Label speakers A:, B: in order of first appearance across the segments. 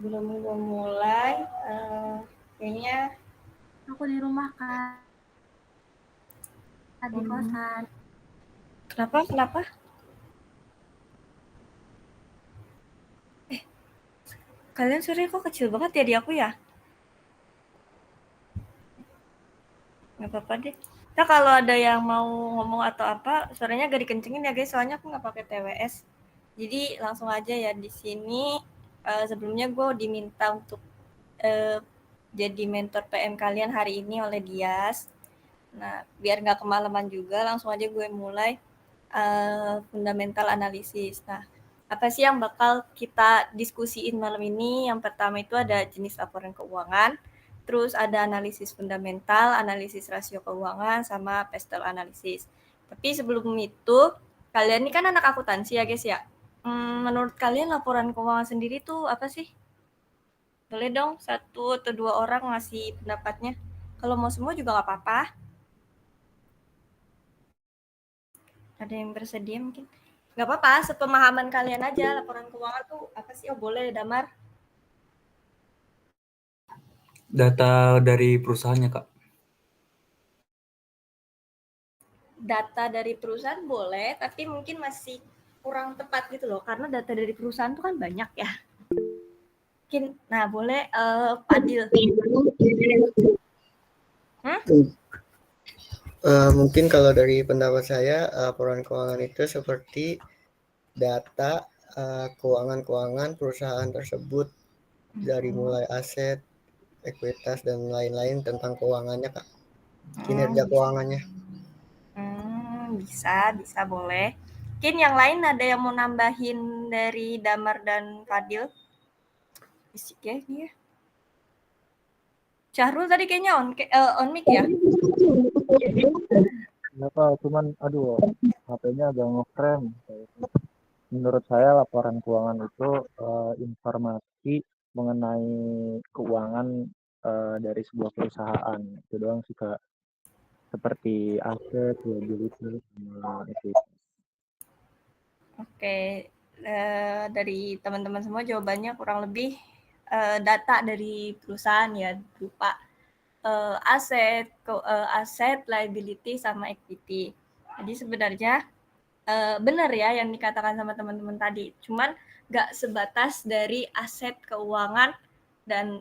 A: Belum mulai, kayaknya
B: Aku di rumah Kak, di kosan.
A: Kenapa? Kalian suaranya kok kecil banget ya di aku ya? Nggak apa-apa deh. Nah, kalau ada yang mau ngomong atau apa, suaranya agak dikencengin ya guys, soalnya aku nggak pakai TWS. Jadi langsung aja ya di sini. Sebelumnya gue diminta untuk eh, jadi mentor PM kalian hari ini oleh Dias. Nah, biar nggak kemalaman juga, langsung aja gue mulai fundamental analisis. Nah, apa sih yang bakal kita diskusiin malam ini? Yang pertama itu ada jenis laporan keuangan, terus ada analisis fundamental, analisis rasio keuangan, sama pestel analisis. Tapi sebelum itu, kalian ini kan anak akuntansi ya guys ya. Menurut kalian laporan keuangan sendiri tuh apa sih? Boleh dong satu atau dua orang ngasih pendapatnya. Kalau mau semua juga nggak apa-apa. Ada yang bersedia mungkin? Nggak apa-apa, sepemahaman kalian aja laporan keuangan tuh apa sih? Oh boleh, Damar.
C: Data dari perusahaannya, Kak.
A: Data dari perusahaan boleh, tapi mungkin masih kurang tepat gitu loh, karena data dari perusahaan tuh kan banyak ya. Mungkin, nah boleh Fadil.
D: Mungkin kalau dari pendapat saya, laporan keuangan itu seperti data keuangan perusahaan tersebut dari mulai aset, ekuitas, dan lain-lain tentang keuangannya, Kak. Kinerja keuangannya.
A: Bisa boleh. Mungkin yang lain ada yang mau nambahin dari Damar dan Fadil? Bisik ya dia. Syahrul tadi kayaknya on mic ya?
E: Kenapa? Cuman aduh, HP-nya agak nge-frame. Menurut saya laporan keuangan itu informasi mengenai keuangan dari sebuah perusahaan. Itu doang sih Kak. Seperti aset, liability, sama itu.
A: Oke, dari teman-teman semua jawabannya kurang lebih data dari perusahaan ya, berupa aset, liability, sama equity. Jadi sebenarnya benar ya yang dikatakan sama teman-teman tadi, cuman nggak sebatas dari aset keuangan dan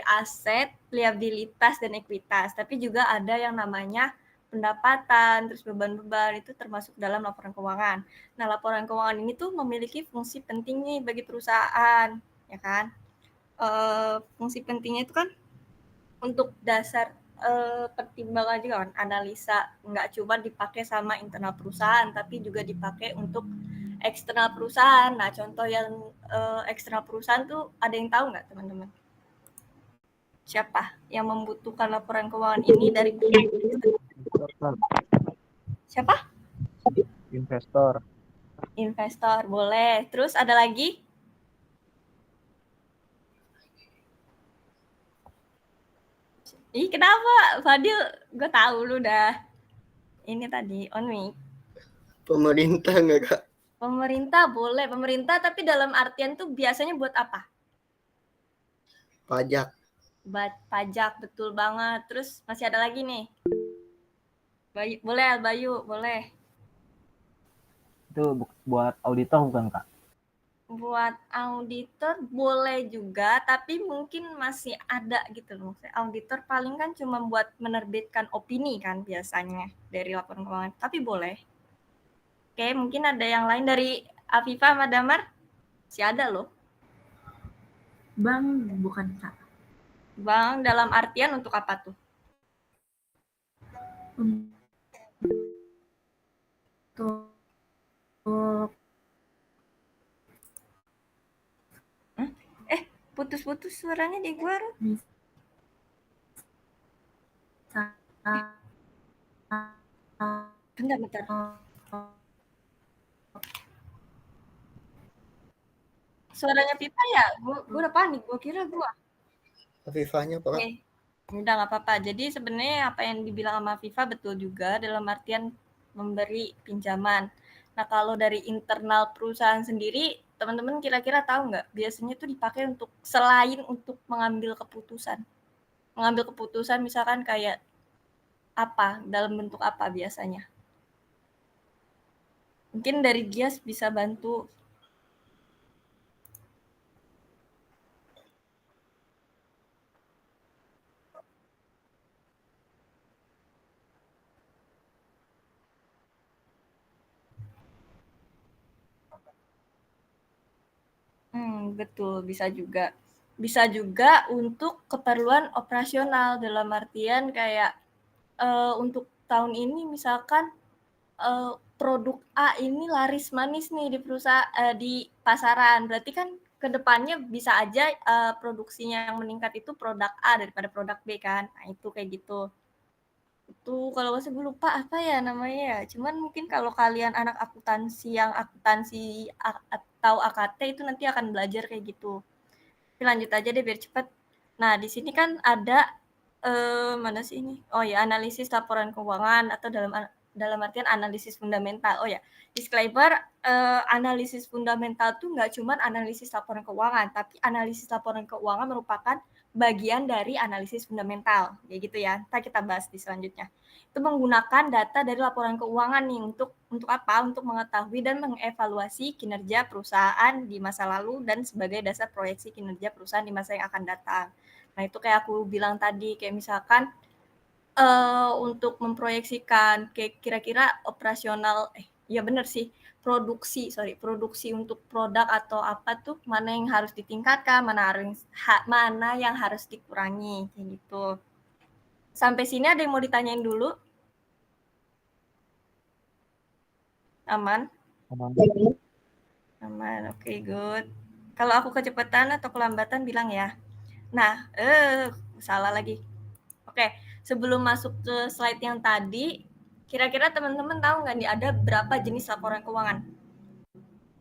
A: aset, liabilitas, dan ekuitas, tapi juga ada yang namanya pendapatan, terus beban-beban itu termasuk dalam laporan keuangan. Nah, laporan keuangan ini tuh memiliki fungsi penting nih bagi perusahaan, ya kan? Fungsi pentingnya itu kan untuk dasar pertimbangan juga kan, analisa nggak cuma dipakai sama internal perusahaan, tapi juga dipakai untuk eksternal perusahaan. Nah, contoh yang eksternal perusahaan tuh ada yang tahu nggak teman-teman? Siapa yang membutuhkan laporan keuangan ini dari
E: Investor, Kak.
A: siapa?
E: Investor.
A: Investor, boleh. Terus ada lagi? Ih, kenapa? Fadil, gue tahu lu dah. Ini tadi, on mic.
D: Pemerintah nggak, Kak?
A: Pemerintah boleh, pemerintah tapi dalam artian tuh biasanya buat apa?
D: Pajak.
A: Pajak, betul banget. Terus masih ada lagi nih. Boleh, Bayu, boleh.
E: Itu buat auditor bukan Kak?
A: Buat auditor boleh juga, tapi mungkin masih ada gitu loh. Auditor paling kan cuma buat menerbitkan opini kan biasanya dari laporan keuangan, tapi boleh. Oke, mungkin ada yang lain dari Afifa sama Damar? Masih ada loh.
B: Bang, bukan Kak.
A: Bang, dalam artian untuk apa tuh?
B: Untuk
A: Putus-putus suaranya di gua. Bentar. Suaranya Pipa ya? Gua udah panik, gua kira gua.
D: Afifahnya, Pak.
A: Oke. Udah nggak apa-apa. Jadi sebenarnya apa yang dibilang sama Viva betul juga dalam artian memberi pinjaman. Nah, kalau dari internal perusahaan sendiri teman-teman kira-kira tahu nggak? Biasanya tuh dipakai untuk selain untuk mengambil keputusan. Mengambil keputusan misalkan kayak apa, dalam bentuk apa biasanya? Mungkin dari Gias bisa bantu. Betul, bisa juga. Bisa juga untuk keperluan operasional, dalam artian kayak untuk tahun ini misalkan produk A ini laris manis nih di di pasaran. Berarti kan ke depannya bisa aja produksinya yang meningkat itu produk A daripada produk B kan. Nah, itu kayak gitu. Itu kalau nggak salah gue lupa apa ya namanya ya. Cuman mungkin kalau kalian anak akuntansi yang akuntansi atau AKT itu nanti akan belajar kayak gitu. Tapi lanjut aja deh biar cepet. Nah, di sini kan ada mana sih ini? Oh ya, analisis laporan keuangan atau dalam artian analisis fundamental. Oh ya, disclaimer, analisis fundamental tuh nggak cuma analisis laporan keuangan, tapi analisis laporan keuangan merupakan bagian dari analisis fundamental. Kayak gitu ya. Ntar kita bahas di selanjutnya. Itu menggunakan data dari laporan keuangan nih untuk apa? Untuk mengetahui dan mengevaluasi kinerja perusahaan di masa lalu dan sebagai dasar proyeksi kinerja perusahaan di masa yang akan datang. Nah, itu kayak aku bilang tadi, kayak misalkan untuk memproyeksikan kayak kira-kira operasional ya benar sih, produksi untuk produk atau apa tuh mana yang harus ditingkatkan, mana yang harus dikurangi kayak gitu. Sampai sini ada yang mau ditanyain dulu? Aman? Aman, oke, good. Kalau aku kecepatan atau kelambatan bilang ya. Nah, salah lagi. Oke, sebelum masuk ke slide yang tadi, kira-kira teman-teman tahu nggak nih ada berapa jenis laporan keuangan?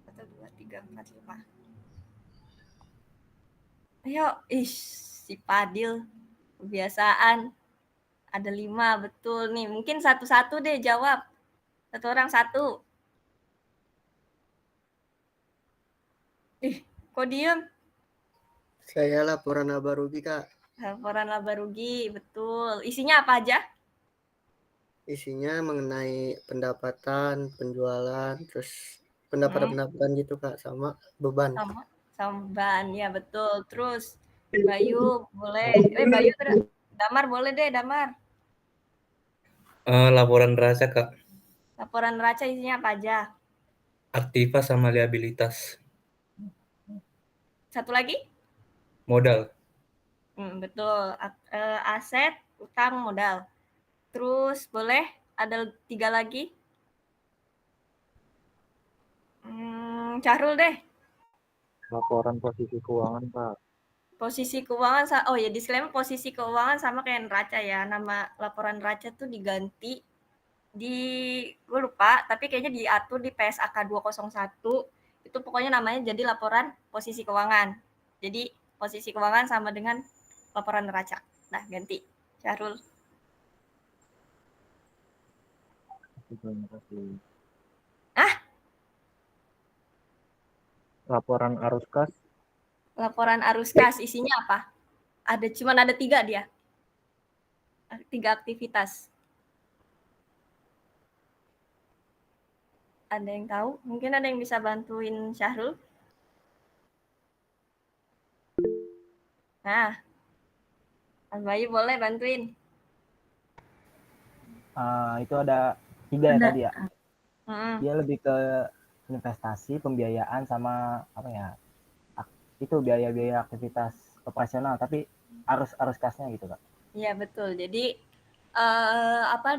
A: 1, 2, 3, 4, 5. Ayo, si Padil. Kebiasaan. Ada 5, betul nih. Mungkin satu-satu deh jawab. Satu orang satu. Kok diem?
D: Saya laporan laba rugi, Kak.
A: Laporan laba rugi, betul. Isinya apa aja?
D: Isinya mengenai pendapatan, penjualan, terus pendapatan gitu, Kak, sama beban.
A: Sama beban, ya betul. Terus Bayu boleh. Bayu terus. Damar boleh deh, Damar.
C: Laporan neraca, Kak.
A: Laporan neraca isinya apa aja?
C: Aktiva sama liabilitas.
A: Satu lagi?
C: Modal.
A: Betul. Aset, utang, modal. Terus boleh ada 3 lagi? Cahrul deh.
E: Laporan posisi keuangan, Pak.
A: Posisi keuangan, oh ya disclaimer, posisi keuangan sama kayak neraca ya. Nama laporan neraca tuh diganti gue lupa, tapi kayaknya diatur di PSAK 201. Itu pokoknya namanya jadi laporan posisi keuangan. Jadi posisi keuangan sama dengan laporan neraca. Nah, ganti. Syahrul.
E: Terima kasih.
A: Laporan arus kas isinya apa? Cuman ada 3 dia. 3 aktivitas. Ada yang tahu? Mungkin ada yang bisa bantuin Syahrul? Nah, Mas Bayu boleh bantuin.
F: Itu ada 3 ya tadi ya. Dia lebih ke investasi, pembiayaan sama apa ya? Itu biaya-biaya aktivitas operasional, tapi arus kasnya gitu, Kak.
A: Iya, betul. Jadi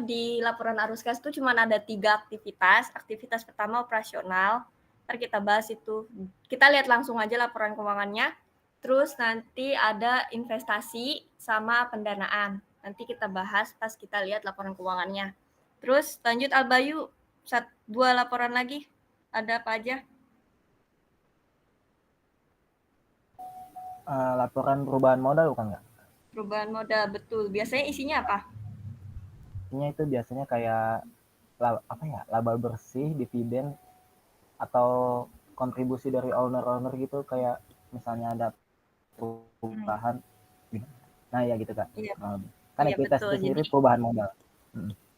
A: di laporan arus kas itu cuma ada 3 aktivitas. Aktivitas pertama operasional. Ntar kita bahas itu. Kita lihat langsung aja laporan keuangannya. Terus nanti ada investasi sama pendanaan. Nanti kita bahas pas kita lihat laporan keuangannya. Terus lanjut Albayu, 2 laporan lagi. Ada apa aja?
F: Laporan perubahan modal bukan, Kak?
A: Perubahan modal, betul. Biasanya isinya apa?
F: Isinya itu biasanya kayak laba bersih, dividen, atau kontribusi dari owner gitu, kayak misalnya ada perubahan. Nah ya gitu Kak.
A: Iya.
F: Kan
A: Iya,
F: ekuitas
A: betul.
F: itu sendiri
A: Jadi
F: perubahan modal.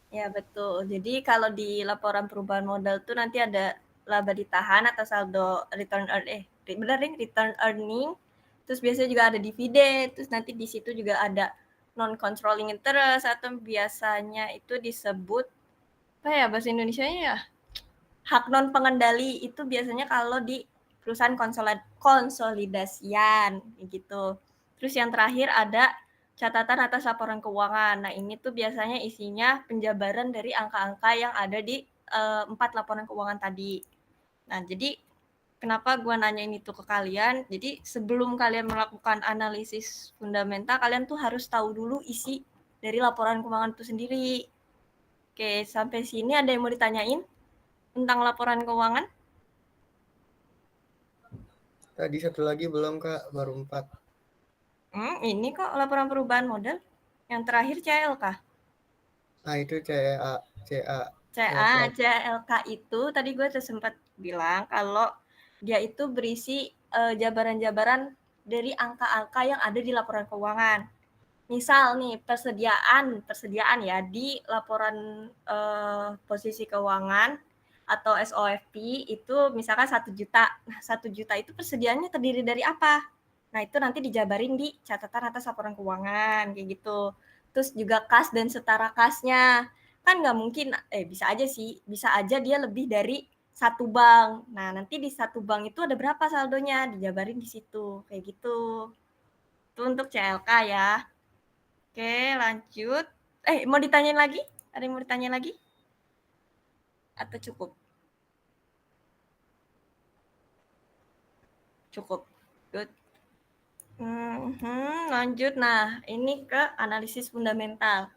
A: ya betul. Jadi kalau di laporan perubahan modal tuh nanti ada laba ditahan atau saldo return earning. Terus biasanya juga ada dividen. Terus nanti di situ juga ada non controlling interest atau biasanya itu disebut apa ya bahasa Indonesianya ya? Hak non pengendali itu biasanya kalau di perusahaan konsolidasian gitu. Terus yang terakhir ada catatan atas laporan keuangan. Nah, ini tuh biasanya isinya penjabaran dari angka-angka yang ada di 4 laporan keuangan tadi. Nah, jadi kenapa gue nanyain itu ke kalian? Jadi sebelum kalian melakukan analisis fundamental, kalian tuh harus tahu dulu isi dari laporan keuangan itu sendiri. Oke, sampai sini ada yang mau ditanyain tentang laporan keuangan?
D: Tadi satu lagi belum Kak, baru 4.
A: Ini kok laporan perubahan modal. Yang terakhir CLK.
D: Nah itu CA.
A: CLK itu tadi gue sempat bilang kalau dia itu berisi jabaran-jabaran dari angka-angka yang ada di laporan keuangan. Misal nih persediaan ya di laporan posisi keuangan atau SOFP itu misalkan 1 juta. Nah, 1 juta itu persediaannya terdiri dari apa? Nah, itu nanti dijabarin di catatan atas laporan keuangan kayak gitu. Terus juga kas dan setara kasnya. Kan nggak mungkin bisa aja dia lebih dari 1 bank. Nah, nanti di 1 bank itu ada berapa saldonya, dijabarin di situ kayak gitu. Itu untuk CLK ya. Oke, lanjut. Mau ditanyain lagi? Ada yang mau ditanyain lagi? Atau cukup? Cukup. Good. Lanjut. Nah, ini ke analisis fundamental.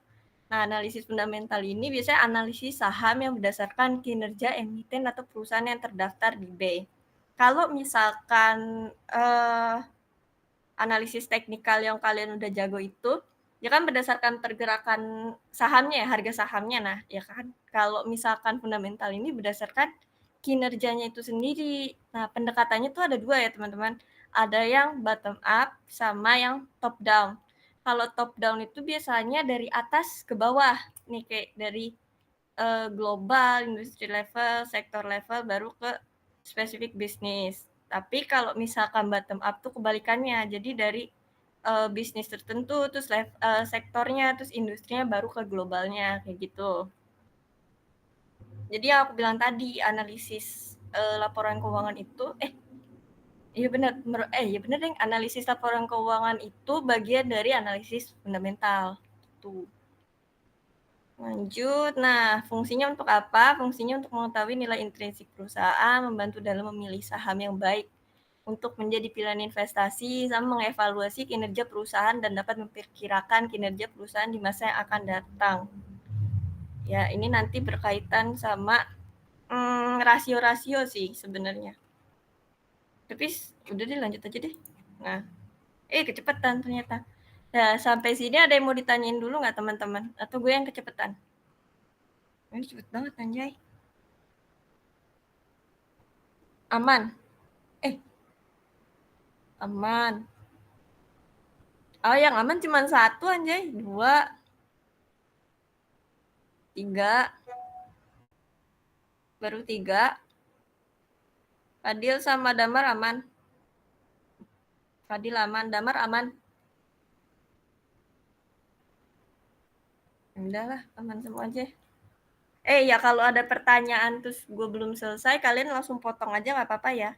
A: Nah, analisis fundamental ini biasanya analisis saham yang berdasarkan kinerja emiten atau perusahaan yang terdaftar di B. Kalau misalkan analisis teknikal yang kalian udah jago itu, ya kan berdasarkan pergerakan sahamnya ya, harga sahamnya. Nah, ya kan kalau misalkan fundamental ini berdasarkan kinerjanya itu sendiri. Nah, pendekatannya tuh ada 2 ya, teman-teman. Ada yang bottom up sama yang top down. Kalau top down itu biasanya dari atas ke bawah. Nih kayak dari global, industri level, sektor level baru ke spesifik bisnis. Tapi kalau misalkan bottom up tuh kebalikannya. Jadi dari bisnis tertentu, terus sektornya, terus industrinya baru ke globalnya kayak gitu. Jadi yang aku bilang tadi analisis laporan keuangan itu iya benar deh, analisis laporan keuangan itu bagian dari analisis fundamental. Tuh. Lanjut. Nah, fungsinya untuk apa? Fungsinya untuk mengetahui nilai intrinsik perusahaan, membantu dalam memilih saham yang baik untuk menjadi pilihan investasi, sama mengevaluasi kinerja perusahaan dan dapat memperkirakan kinerja perusahaan di masa yang akan datang. Ya, ini nanti berkaitan sama rasio-rasio sih sebenarnya. Tapi udah deh, lanjut aja deh. Nah, kecepatan ternyata. Nah, sampai sini ada yang mau ditanyain dulu nggak teman-teman? Atau gue yang kecepatan? Ini cepet banget anjay. Aman. Aman. Oh, yang aman cuma 1 anjay. 2. 3. Baru 3. Fadil sama Damar aman. Fadil aman, Damar aman. Udahlah, aman semua aja. Ya kalau ada pertanyaan terus gue belum selesai, kalian langsung potong aja nggak apa-apa ya.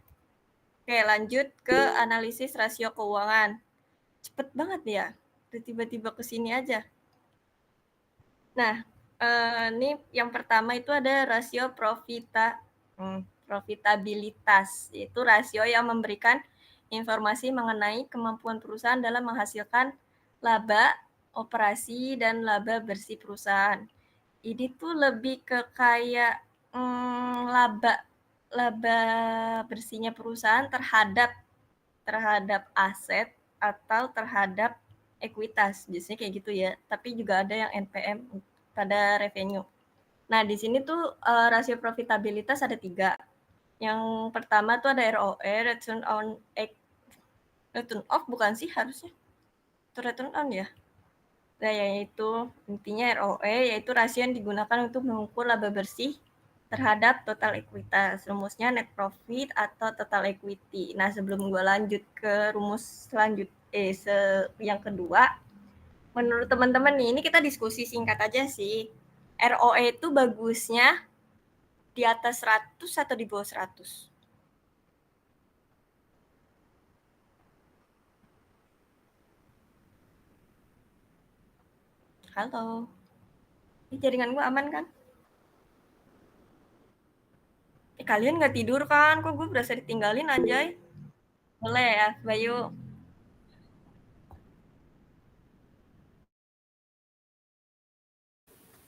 A: Oke, lanjut ke analisis rasio keuangan. Cepet banget ya, tiba-tiba kesini aja. Nah, ini yang pertama itu ada rasio profitabilitas, yaitu rasio yang memberikan informasi mengenai kemampuan perusahaan dalam menghasilkan laba operasi dan laba bersih perusahaan. Ini tuh lebih ke kayak laba bersihnya perusahaan terhadap aset atau terhadap ekuitas, biasanya kayak gitu ya. Tapi juga ada yang NPM pada revenue. Nah, di sini tuh rasio profitabilitas ada 3. Yang pertama tuh ada ROE, return off bukan sih harusnya? Itu return on ya? Nah, yaitu intinya ROE yaitu rasio yang digunakan untuk mengukur laba bersih terhadap total ekuitas. Rumusnya net profit atau total equity. Nah, sebelum gue lanjut ke rumus yang kedua, menurut teman-teman nih, ini kita diskusi singkat aja sih. ROE itu bagusnya di atas 100 atau di bawah 100? Halo. Ini jaringan gue aman kan? Kalian nggak tidur kan? Kok gue berasa ditinggalin anjay? Boleh ya, Bayu?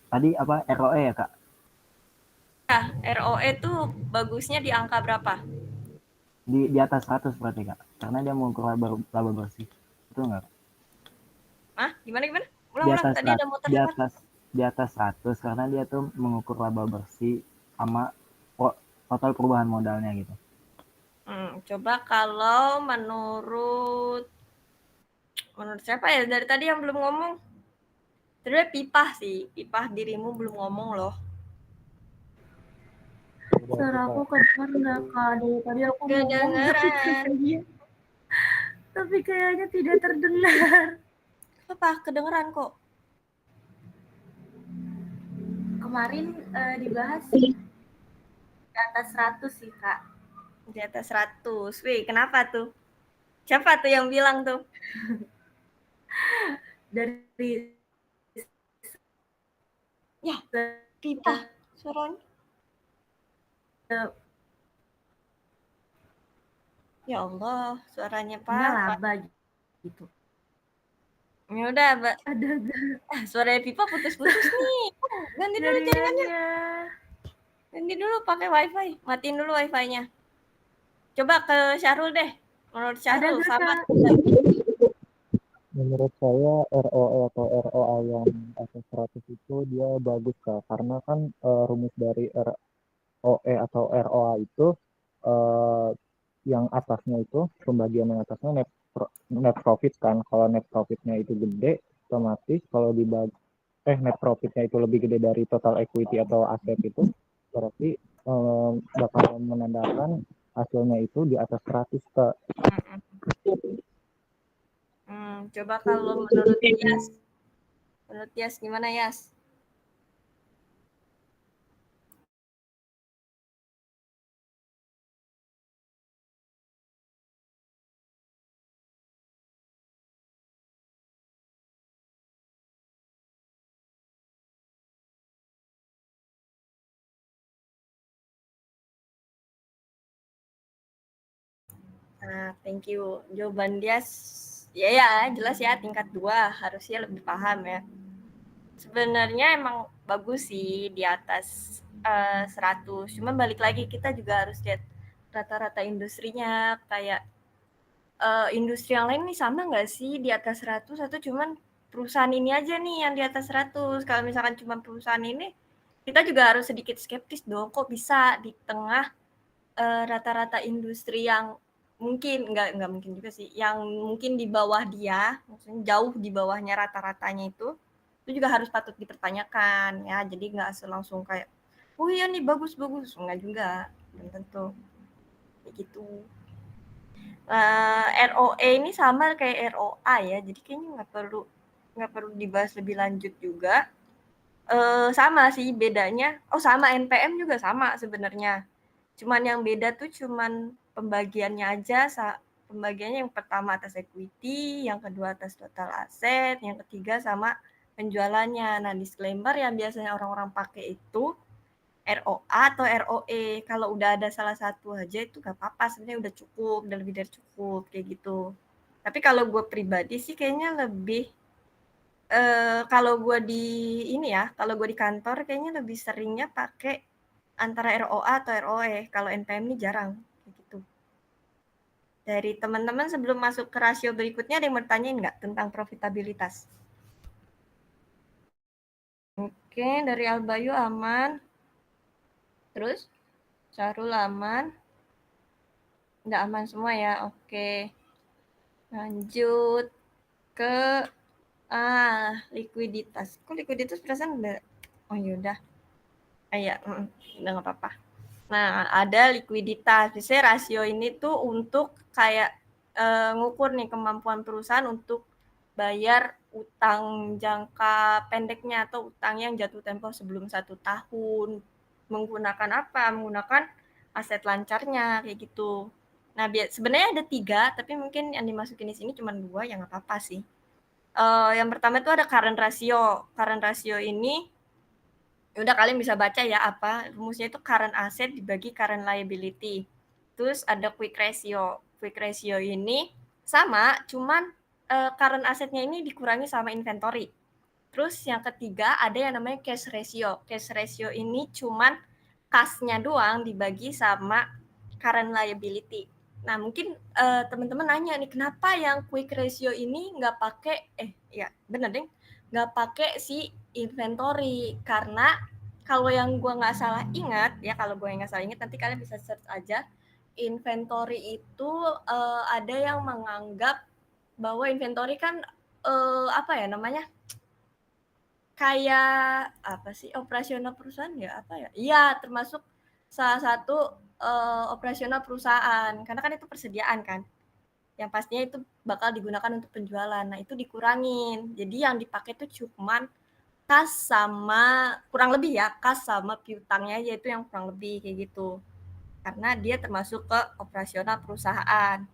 F: Tadi apa ROE ya, Kak?
A: Ya, ROE tuh bagusnya di angka berapa?
F: Di atas 100 berarti, Kak. Karena dia mengukur laba bersih. Betul nggak, Kak?
A: Hah? Gimana? Ulang. Tadi ada motor lewat.
F: Di atas 100 karena dia tuh mengukur laba bersih sama total perubahan modalnya gitu.
A: Coba kalau menurut siapa ya dari tadi yang belum ngomong? Sebenarnya Pipah sih. Pipah dirimu belum ngomong loh.
B: Suara aku kedengar nggak Kak? Dari tadi aku ngomong
A: Kedengeran.
B: tapi kayaknya tidak terdengar.
A: Apa? Kedengeran kok.
B: Kemarin dibahas di atas 100 sih Kak.
A: Di atas 100. Wih, kenapa tuh? Siapa tuh yang bilang tuh?
B: Dari
A: ya, Pipah suaranya. Ya Allah, suaranya Pak.
B: Laba gitu.
A: Ya udah, Mbak.
B: Ada
A: Suaranya Pipa putus-putus nih. Ganti dulu jaringannya. Ganti dulu pakai WiFi. Matiin dulu WiFi-nya. Coba ke Syahrul deh. Menurut Syahrul sama.
E: Menurut saya ROE atau ROA yang atas 100 itu dia bagus Kak. Karena kan rumus dari ROE atau ROA itu yang atasnya itu pembagian yang atasnya net profit kan. Kalau net profitnya itu gede, otomatis kalau net profitnya itu lebih gede dari total equity atau aset itu, berarti bakal menandakan hasilnya itu di atas 100 Kak.
A: Coba kalau menurut Yas. Menurut Yas gimana Yas? Nah, thank you. Jawaban dia ya jelas ya tingkat 2 harusnya lebih paham ya. Sebenarnya emang bagus sih di atas 100. Cuma balik lagi kita juga harus lihat rata-rata industrinya kayak industri yang lain nih sama nggak sih di atas 100 atau cuman perusahaan ini aja nih yang di atas 100. Kalau misalkan cuma perusahaan ini kita juga harus sedikit skeptis dong kok bisa di tengah rata-rata industri yang mungkin nggak mungkin juga sih yang mungkin di bawah dia maksudnya jauh di bawahnya rata-ratanya itu juga harus patut dipertanyakan ya jadi nggak langsung kayak oh iya nih bagus nggak juga belum tentu kayak gitu. ROE ini sama kayak ROA ya jadi kayaknya nggak perlu dibahas lebih lanjut juga. Sama sih bedanya sama NPM juga sama sebenarnya. Cuman yang beda tuh cuman pembagiannya aja. Pembagiannya yang pertama atas equity, yang kedua atas total aset, yang ketiga sama penjualannya. Nah, disclaimer yang biasanya orang-orang pakai itu ROA atau ROE. Kalau udah ada salah satu aja itu gak apa-apa, sebenarnya udah cukup, udah lebih dari cukup kayak gitu. Tapi kalau gue pribadi sih kayaknya lebih kalau gue kalau gue di kantor kayaknya lebih seringnya pakai antara ROA atau ROE. Kalau NPM ini jarang gitu. Dari teman-teman sebelum masuk ke rasio berikutnya ada yang mau tanyain nggak tentang profitabilitas? Oke, dari Albayu aman. Terus Syarul aman. Nggak aman semua ya, oke. Lanjut ke likuiditas. Kok likuiditas perasaan udah, oh yaudah. Ya, udah nggak apa-apa. Nah, ada likuiditas. Biasanya rasio ini tuh untuk kayak ngukur nih kemampuan perusahaan untuk bayar utang jangka pendeknya atau utang yang jatuh tempo sebelum 1 tahun. Menggunakan apa? Menggunakan aset lancarnya, kayak gitu. Nah, sebenarnya ada 3, tapi mungkin yang dimasukin di sini cuma 2, ya nggak apa-apa sih. Yang pertama itu ada current ratio. Current ratio ini udah kalian bisa baca ya apa rumusnya, itu current asset dibagi current liability. Terus ada quick ratio. Quick ratio ini sama, cuman current assetnya ini dikurangi sama inventory. Terus yang ketiga ada yang namanya cash ratio. Cash ratio ini cuman kasnya doang dibagi sama current liability. Nah, mungkin teman-teman nanya nih, kenapa yang quick ratio ini nggak pakai, ya bener deh, nggak pakai si inventory? Karena kalau yang gue nggak salah ingat, ya kalau gue nggak salah ingat, nanti kalian bisa search aja, inventory itu ada yang menganggap bahwa inventory kan apa ya namanya, kayak apa sih, operasional perusahaan ya, apa ya? Iya, termasuk salah satu operasional perusahaan, karena kan itu persediaan kan, yang pastinya itu bakal digunakan untuk penjualan. Nah, itu dikurangin. Jadi yang dipakai itu cuman kas sama, kurang lebih ya, kas sama piutangnya aja, itu yang kurang lebih kayak gitu. Karena dia termasuk ke operasional perusahaan.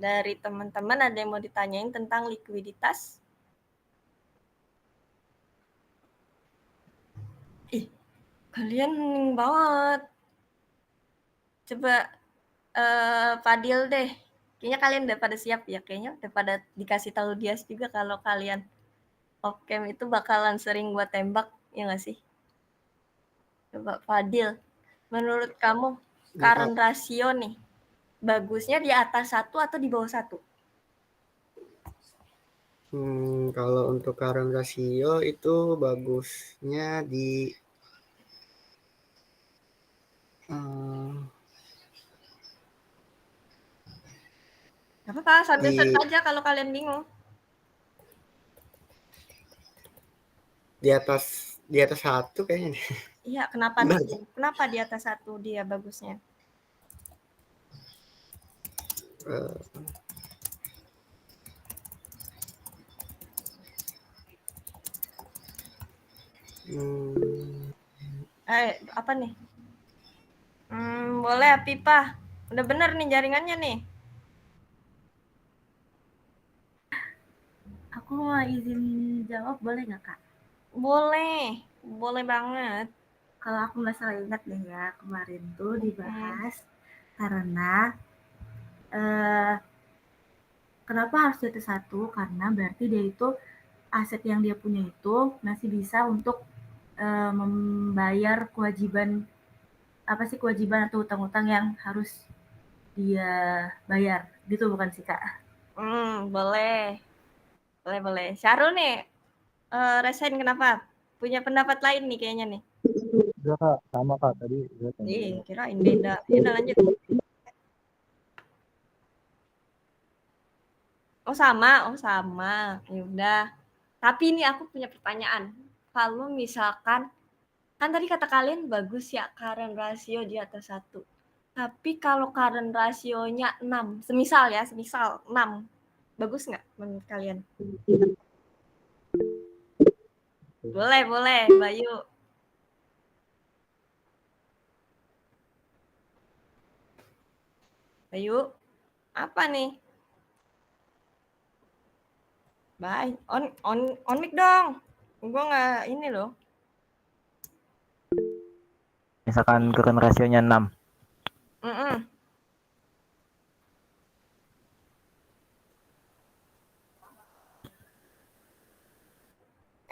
A: Dari teman-teman ada yang mau ditanyain tentang likuiditas? Kalian hening banget. Coba Fadil deh. Kayaknya kalian udah pada siap ya. Kayaknya udah pada dikasih tahu Dias juga kalau kalian off-cam itu bakalan sering buat tembak, ya nggak sih? Coba Fadil, menurut kamu current ratio nih, bagusnya di atas 1 atau di bawah 1?
D: Kalau untuk current ratio itu bagusnya di
A: Gak apa-apa, sambil search aja kalau kalian bingung.
D: Di atas 1 kayaknya nih.
A: Iya, kenapa tuh? Kenapa di atas 1 dia bagusnya? Apa nih? Boleh Apipah. Udah bener nih jaringannya nih.
B: Aku mau izin jawab, boleh nggak Kak?
A: Boleh, boleh banget.
B: Kalau aku nggak salah ingat deh ya, kemarin tuh dibahas karena kenapa harus di atas 1? Karena berarti dia itu aset yang dia punya itu masih bisa untuk membayar kewajiban, apa sih kewajiban atau utang-utang yang harus dia bayar, gitu bukan sih Kak?
A: Boleh. Boleh. Syarul nih, resign kenapa? Punya pendapat lain nih kayaknya nih.
E: Udah Kak, sama Kak tadi.
A: Kirain beda. Ya udah lanjut. Oh sama. Ya udah. Tapi ini aku punya pertanyaan. Kalau misalkan, kan tadi kata kalian bagus ya current ratio di atas 1. Tapi kalau current rasionya 6, semisal 6, bagus nggak menurut kalian? Boleh, Bayu. Bayu, apa nih? Bye. On mic dong. Gue nggak ini loh.
F: Misalkan current rasionya 6.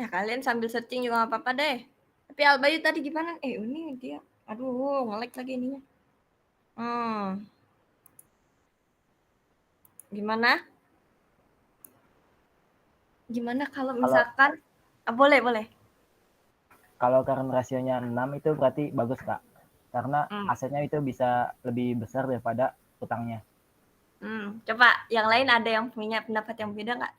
A: Kalian sambil searching juga nggak apa-apa deh. Tapi Albayu tadi gimana? Ini dia. Aduh, nge-lag lagi ininya. Gimana kalau misalkan boleh.
F: Kalau current rasionya 6 itu berarti bagus Kak. karena asetnya itu bisa lebih besar daripada utangnya.
A: Coba yang lain ada yang punya pendapat yang beda nggak?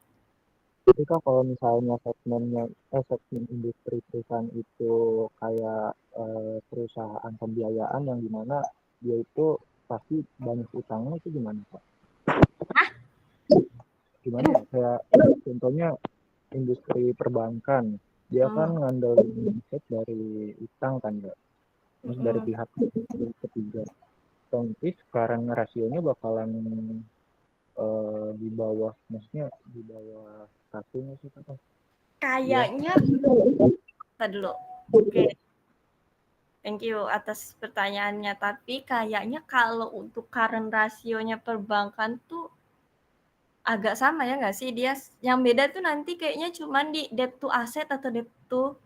E: Tapi kalau misalnya segmen industri perusahaan itu kayak perusahaan pembiayaan yang dimana dia itu pasti banyak utangnya, itu gimana Pak? Gimana ya? Kayak contohnya industri perbankan, dia kan ngandelin aset dari utang kan ya, terus dari pihak ketiga. Otomatis sekarang rasionya bakalan di bawah, maksudnya di bawah satunya sih Pak.
A: Kayaknya kita dulu. Oke. Thank you atas pertanyaannya. Tapi kayaknya kalau untuk current rasionya perbankan tuh agak sama ya nggak sih dia? Yang beda tuh nanti kayaknya cuman di debt to asset atau debt to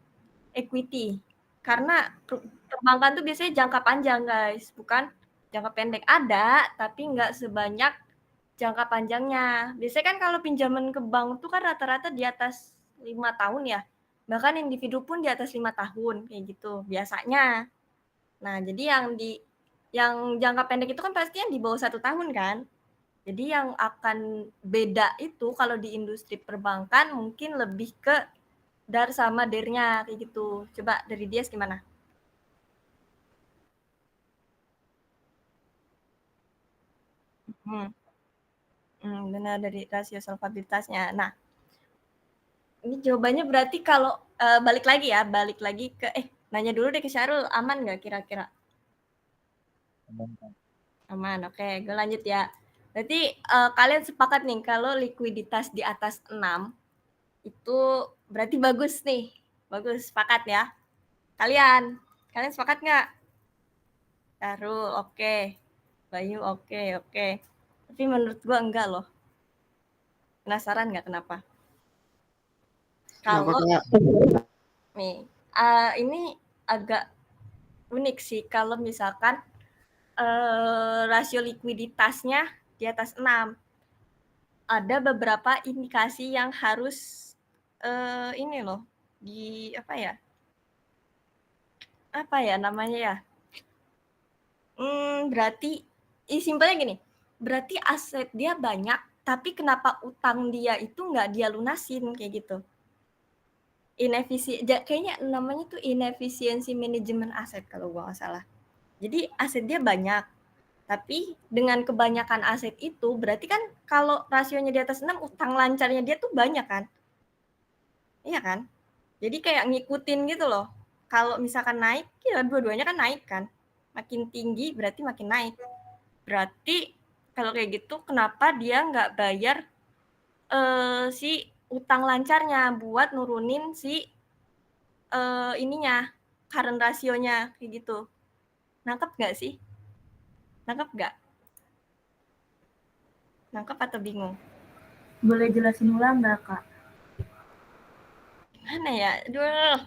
A: equity. Karena perbankan tuh biasanya jangka panjang guys, bukan jangka pendek. Ada, tapi nggak sebanyak jangka panjangnya. Biasanya kan kalau pinjaman ke bank tuh kan rata-rata di atas 5 tahun ya. Bahkan individu pun di atas 5 tahun kayak gitu biasanya. Nah, jadi yang jangka pendek itu kan pastinya di bawah 1 tahun kan. Jadi yang akan beda itu kalau di industri perbankan mungkin lebih ke dar sama dernya kayak gitu. Coba dari Dias gimana? Benar dari rasio solvabilitasnya. Nah, ini jawabannya berarti kalau balik lagi ke nanya dulu deh ke Syarul, aman nggak kira-kira? Aman, oke. Gue lanjut ya. Berarti kalian sepakat nih kalau likuiditas di atas 6 itu berarti bagus nih. Bagus, sepakat ya. Kalian sepakat nggak? Syarul, oke. Bayu, oke. Tapi menurut gue enggak loh. Penasaran nggak kenapa? Kalau nih, ini agak unik sih kalau misalkan rasio likuiditasnya di atas 6. Ada beberapa indikasi yang harus ini loh apa ya namanya ya? Berarti simpelnya gini, berarti aset dia banyak, tapi kenapa utang dia itu nggak dia lunasin kayak gitu? Kayaknya namanya tuh inefisiensi manajemen aset kalau gua nggak salah. Jadi aset dia banyak, tapi dengan kebanyakan aset itu berarti kan kalau rasionya di atas 6, utang lancarnya dia tuh banyak kan? Iya kan? Jadi kayak ngikutin gitu loh. Kalau misalkan naik, ya dua-duanya kan naik kan? Makin tinggi berarti makin naik. Berarti kalau kayak gitu kenapa dia nggak bayar si utang lancarnya buat nurunin si current rasionya kayak gitu. Nangkep nggak sih? Nangkep nggak? Nangkep atau bingung?
B: Boleh jelasin ulang nggak Kak?
A: Gimana ya? Aduh.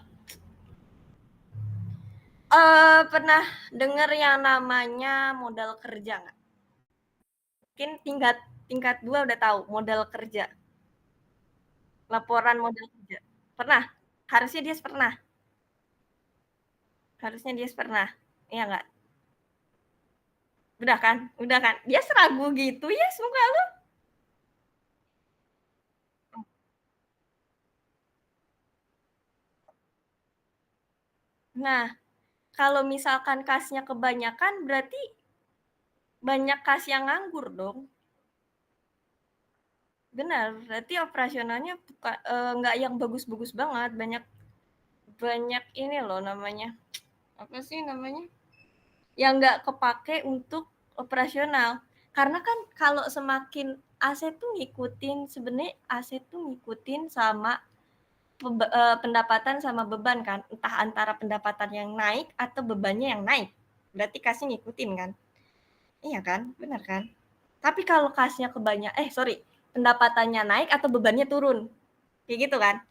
A: Pernah dengar yang namanya modal kerja nggak? Mungkin tingkat 2 udah tahu modal kerja. Laporan modal kerja. Pernah? Harusnya dia pernah. Iya nggak? Udah kan? Dia seragu gitu ya semoga lu. Nah, kalau misalkan kasnya kebanyakan berarti banyak kas yang nganggur dong. Benar, berarti operasionalnya nggak yang bagus-bagus banget, banyak ini loh namanya. Apa sih namanya? Yang nggak kepake untuk operasional. Karena kan kalau semakin aset tuh ngikutin sama pendapatan sama beban kan. Entah antara pendapatan yang naik atau bebannya yang naik. Berarti kasnya ngikutin kan. Iya kan? Benar kan? Tapi kalau kasnya pendapatannya naik atau bebannya turun. Kayak gitu kan?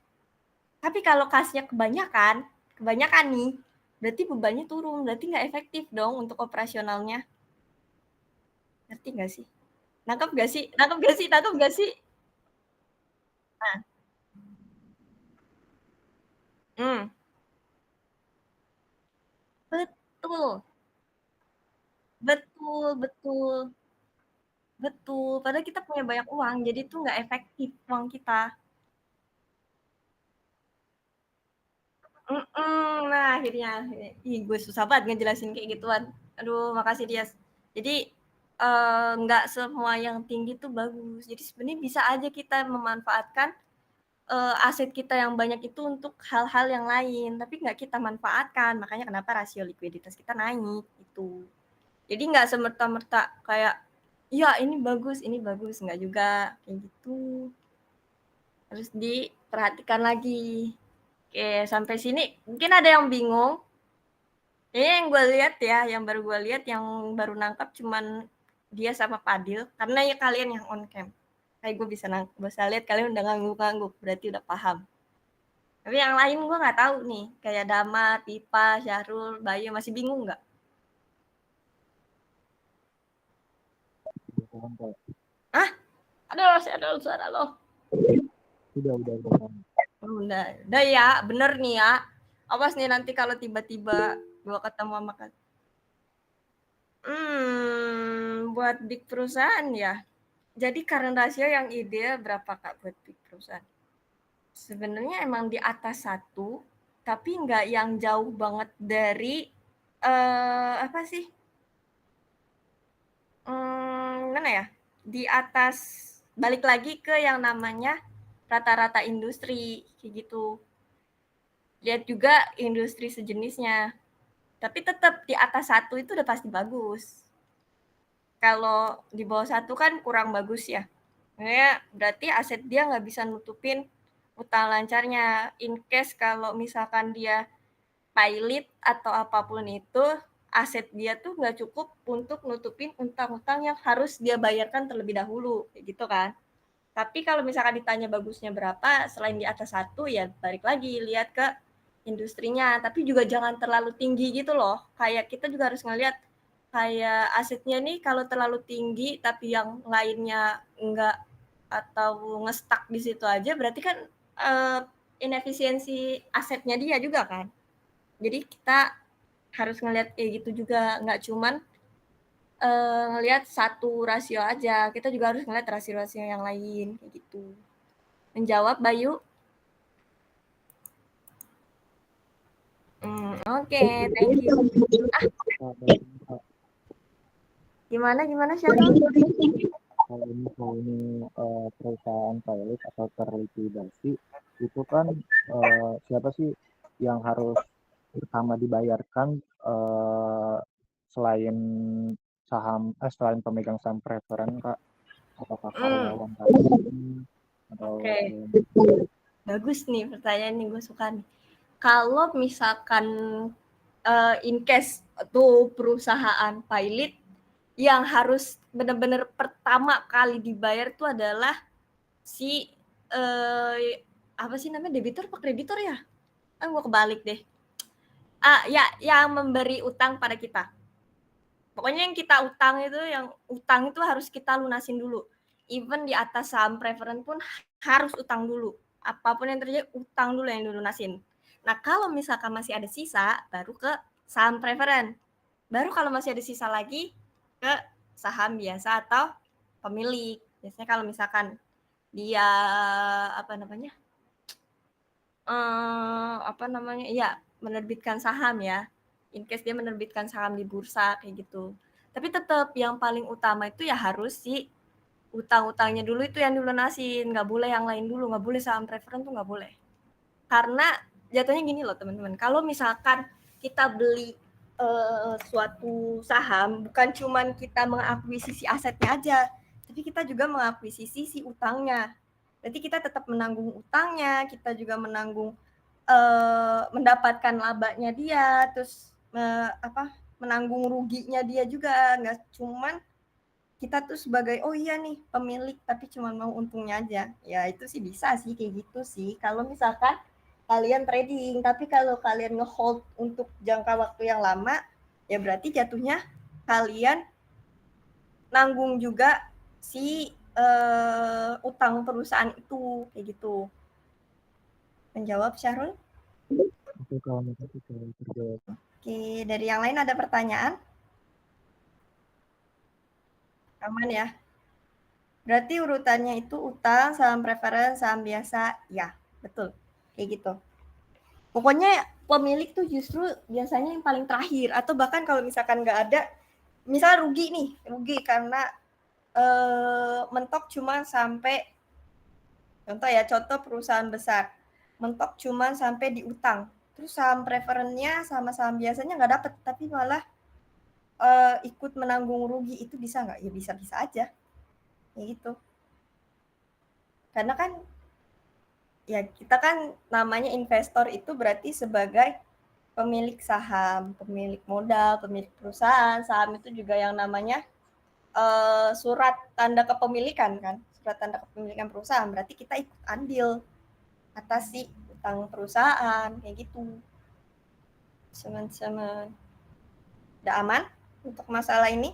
A: Tapi kalau kasnya kebanyakan nih, berarti bebannya turun, berarti nggak efektif dong untuk operasionalnya. Ngerti nggak sih? Nangkep nggak sih? Nah. Betul. Betul, betul. Betul, padahal kita punya banyak uang, jadi itu nggak efektif uang kita. Nah akhirnya. Ih, gue susah banget ngejelasin kayak gituan. Aduh, makasih Dias. Jadi, nggak semua yang tinggi tuh bagus. Jadi sebenarnya bisa aja kita memanfaatkan, aset kita yang banyak itu untuk hal-hal yang lain, tapi nggak kita manfaatkan. Makanya kenapa rasio likuiditas kita naik, itu. Jadi nggak semerta-merta kayak, "Ya ini bagus," nggak juga, kayak gitu. Harus diperhatikan lagi. Oke, sampai sini mungkin ada yang bingung. Kayaknya yang gue lihat ya, yang baru gue lihat, yang baru nangkap cuman dia sama Fadil, karena ya kalian yang on cam. Kayak gue bisa lihat kalian udah ngangguk-ngangguk, berarti udah paham. Tapi yang lain gue nggak tahu nih, kayak Dama, Tipa, Syahrul, Bayu masih bingung nggak? Ah, aduh, suara lo.
E: Udah.
A: Udah ya, bener nih ya. Awas nih nanti kalau tiba-tiba gue ketemu sama kalian. Buat big perusahaan ya. Jadi current ratio yang ideal berapa Kak buat big perusahaan? Sebenarnya emang di atas 1, tapi nggak yang jauh banget dari apa sih? Mana ya? Di atas, balik lagi ke yang namanya rata-rata industri kayak gitu. Lihat juga industri sejenisnya. Tapi tetap di atas 1 itu udah pasti bagus. Kalau di bawah 1 kan kurang bagus ya. Ya, berarti aset dia nggak bisa nutupin utang lancarnya. In case kalau misalkan dia pilot atau apapun itu, aset dia tuh nggak cukup untuk nutupin utang-utang yang harus dia bayarkan terlebih dahulu, kayak gitu kan. Tapi kalau misalkan ditanya bagusnya berapa, selain di atas 1, ya balik lagi lihat ke industrinya. Tapi juga jangan terlalu tinggi gitu loh. Kayak kita juga harus ngelihat kayak asetnya nih kalau terlalu tinggi tapi yang lainnya enggak atau ngestak di situ aja, berarti kan inefisiensi asetnya dia juga kan. Jadi kita harus ngelihat kayak gitu juga, nggak cuman ngelihat satu rasio aja, kita juga harus ngelihat rasio-rasio yang lain kayak gitu. Menjawab Bayu? Oke, thank you. Gimana Syahrul?
E: Kalau misalnya perusahaan pilot atau terlikuidasi, itu kan siapa sih yang harus pertama dibayarkan selain selain pemegang saham preferen, Kak? Apakah karyawan atau
A: Oke. Bagus nih pertanyaan nih, gue suka nih. Kalau misalkan in case tuh perusahaan pilot yang harus benar-benar pertama kali dibayar tuh adalah si apa sih namanya, debitur apa kreditor ya? Gue kebalik deh. Ya, yang memberi utang pada kita. Pokoknya yang kita utang itu harus kita lunasin dulu. Even di atas saham preferen pun harus utang dulu. Apapun yang terjadi, utang dulu yang dilunasin. Nah, kalau misalkan masih ada sisa, baru ke saham preferen. Baru kalau masih ada sisa lagi, ke saham biasa atau pemilik. Biasanya kalau misalkan dia menerbitkan saham ya. In case dia menerbitkan saham di bursa kayak gitu. Tapi tetap yang paling utama itu ya harus si utang-utangnya dulu itu yang dilunasin, nggak boleh yang lain dulu, nggak boleh saham preferen tuh nggak boleh. Karena jatuhnya gini loh teman-teman, kalau misalkan kita beli suatu saham, bukan cuman kita mengakuisisi asetnya aja, tapi kita juga mengakuisisi si utangnya. Berarti kita tetap menanggung utangnya, kita juga menanggung mendapatkan labanya dia, terus menanggung ruginya dia juga, nggak cuman kita tuh sebagai oh iya nih pemilik tapi cuma mau untungnya aja. Ya itu sih bisa sih kayak gitu sih kalau misalkan kalian trading. Tapi kalau kalian ngehold untuk jangka waktu yang lama, ya berarti jatuhnya kalian nanggung juga si utang perusahaan itu kayak gitu. Menjawab Syahrul?
E: Oke, kalau misalnya terjawab.
A: Oke, dari yang lain ada pertanyaan? Aman ya. Berarti urutannya itu utang, saham preference, saham biasa. Ya, betul. Kayak gitu. Pokoknya pemilik tuh justru biasanya yang paling terakhir. Atau bahkan kalau misalkan nggak ada, misalnya rugi karena mentok cuma sampai, contoh perusahaan besar, mentok cuma sampai di utang. Terus saham preferennya sama saham biasanya nggak dapet, tapi malah ikut menanggung rugi. Itu bisa nggak? Ya bisa-bisa aja. Kayak gitu. Karena kan ya kita kan namanya investor itu berarti sebagai pemilik saham, pemilik modal, pemilik perusahaan. Saham itu juga yang namanya surat tanda kepemilikan kan, surat tanda kepemilikan perusahaan. Berarti kita ikut andil atas si utang perusahaan kayak gitu. Semen-semen. Udah aman untuk masalah ini?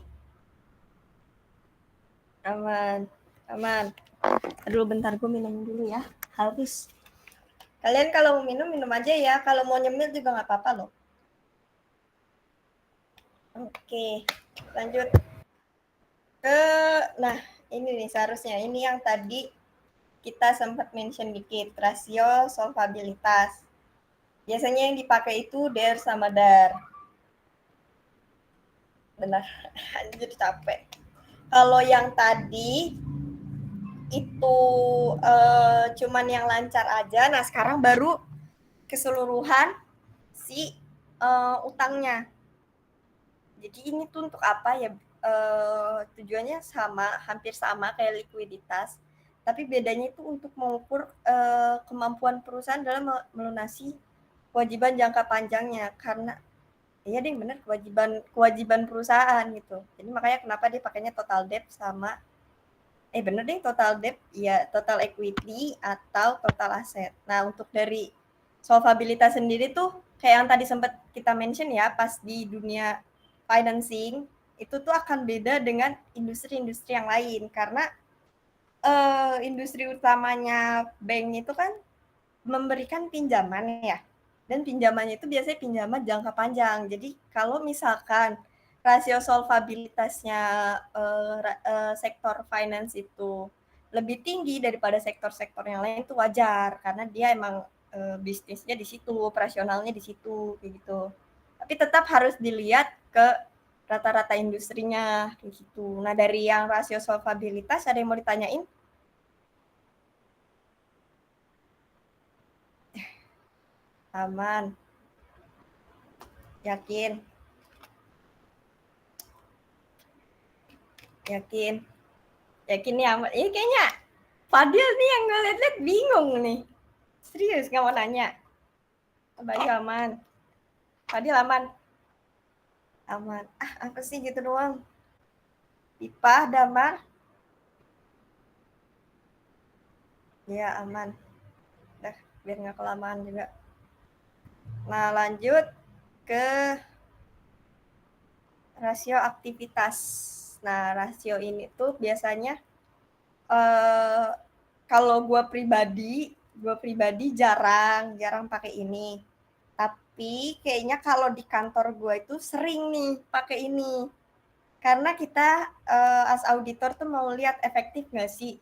A: Aman. Aduh bentar, gue minum dulu ya. Haus. Kalian kalau mau minum aja ya. Kalau mau nyemil juga nggak apa-apa loh. Oke, lanjut. Nah, ini nih seharusnya. Ini yang tadi kita sempat mention dikit. Rasio solvabilitas. Biasanya yang dipakai itu DER sama DAR. Benar, anjir capek. Kalau yang tadi itu cuman yang lancar aja. Nah, sekarang baru keseluruhan si utangnya. Jadi ini tuh untuk apa ya? Tujuannya hampir sama kayak likuiditas, tapi bedanya itu untuk mengukur kemampuan perusahaan dalam melunasi kewajiban jangka panjangnya. Karena iya deh bener, kewajiban perusahaan gitu. Jadi makanya kenapa dia pakainya total debt sama bener deh total debt, ya total equity atau total aset. Nah, untuk dari solvabilitas sendiri tuh kayak yang tadi sempat kita mention ya, pas di dunia financing itu tuh akan beda dengan industri-industri yang lain karena industri utamanya bank itu kan memberikan pinjaman ya, dan pinjamannya itu biasanya pinjaman jangka panjang. Jadi kalau misalkan rasio solvabilitasnya sektor finance itu lebih tinggi daripada sektor-sektor yang lain itu wajar karena dia emang bisnisnya di situ, operasionalnya di situ kayak gitu. Tapi tetap harus dilihat ke rata-rata industrinya kayak gitu. Nah, dari yang rasio solvabilitas ada yang mau ditanyain? Aman. Yakin? Yakin nih aman? Ini kayaknya Fadil nih yang ngeliat-liat bingung nih. Serius nggak mau nanya? Bayu aman. Fadil aman? Aman. Apa sih gitu doang? Pipa, Damar? Ya aman. Udah, biar nggak kelamaan juga. Nah, lanjut ke rasio aktivitas. Nah, rasio ini tuh biasanya kalau gue pribadi jarang pakai ini. Tapi kayaknya kalau di kantor gue itu sering nih pakai ini. Karena kita as auditor tuh mau lihat efektif nggak sih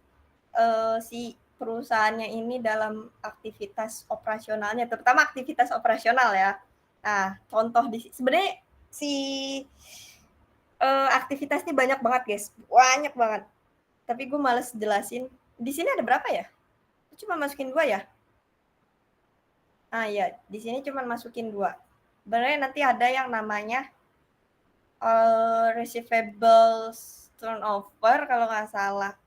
A: si perusahaannya ini dalam aktivitas operasionalnya, terutama aktivitas operasional ya. Nah, contoh sebenarnya si aktivitas ini banyak banget guys, banyak banget. Tapi gue males jelasin. Di sini ada berapa ya? Cuma masukin 2 ya? Ya, di sini cuma masukin 2. Sebenarnya nanti ada yang namanya receivables turnover kalau nggak salah.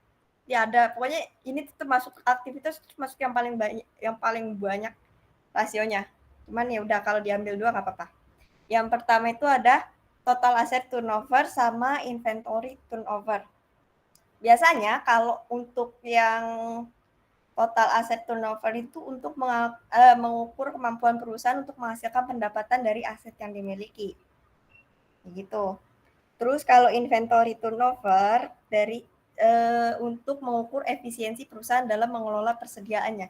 A: Ya ada, pokoknya ini termasuk aktivitas termasuk yang paling banyak rasionya. Cuman ya udah kalau diambil 2 nggak apa-apa. Yang pertama itu ada total asset turnover sama inventory turnover. Biasanya kalau untuk yang total asset turnover itu untuk mengukur kemampuan perusahaan untuk menghasilkan pendapatan dari aset yang dimiliki. Begitu. Terus kalau inventory turnover untuk mengukur efisiensi perusahaan dalam mengelola persediaannya.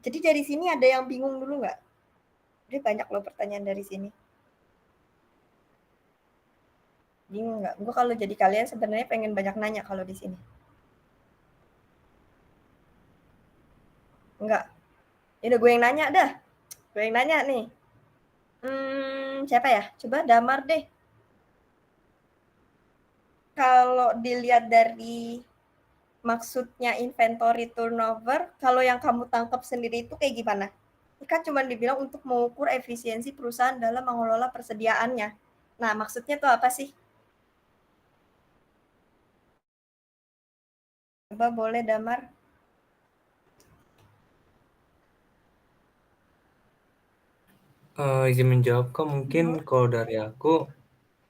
A: Jadi dari sini ada yang bingung dulu nggak? Jadi banyak loh pertanyaan dari sini. Bingung nggak? Gue kalau jadi kalian sebenarnya pengen banyak nanya kalau di sini. Enggak. Ya udah gue yang nanya dah. Gue yang nanya nih. Siapa ya? Coba Damar deh. Kalau dilihat dari maksudnya inventory turnover, kalau yang kamu tangkap sendiri itu kayak gimana? Kan cuma dibilang untuk mengukur efisiensi perusahaan dalam mengelola persediaannya. Nah, maksudnya tuh apa sih? Coba boleh Damar.
C: Izin menjawab Kak, mungkin kalau dari aku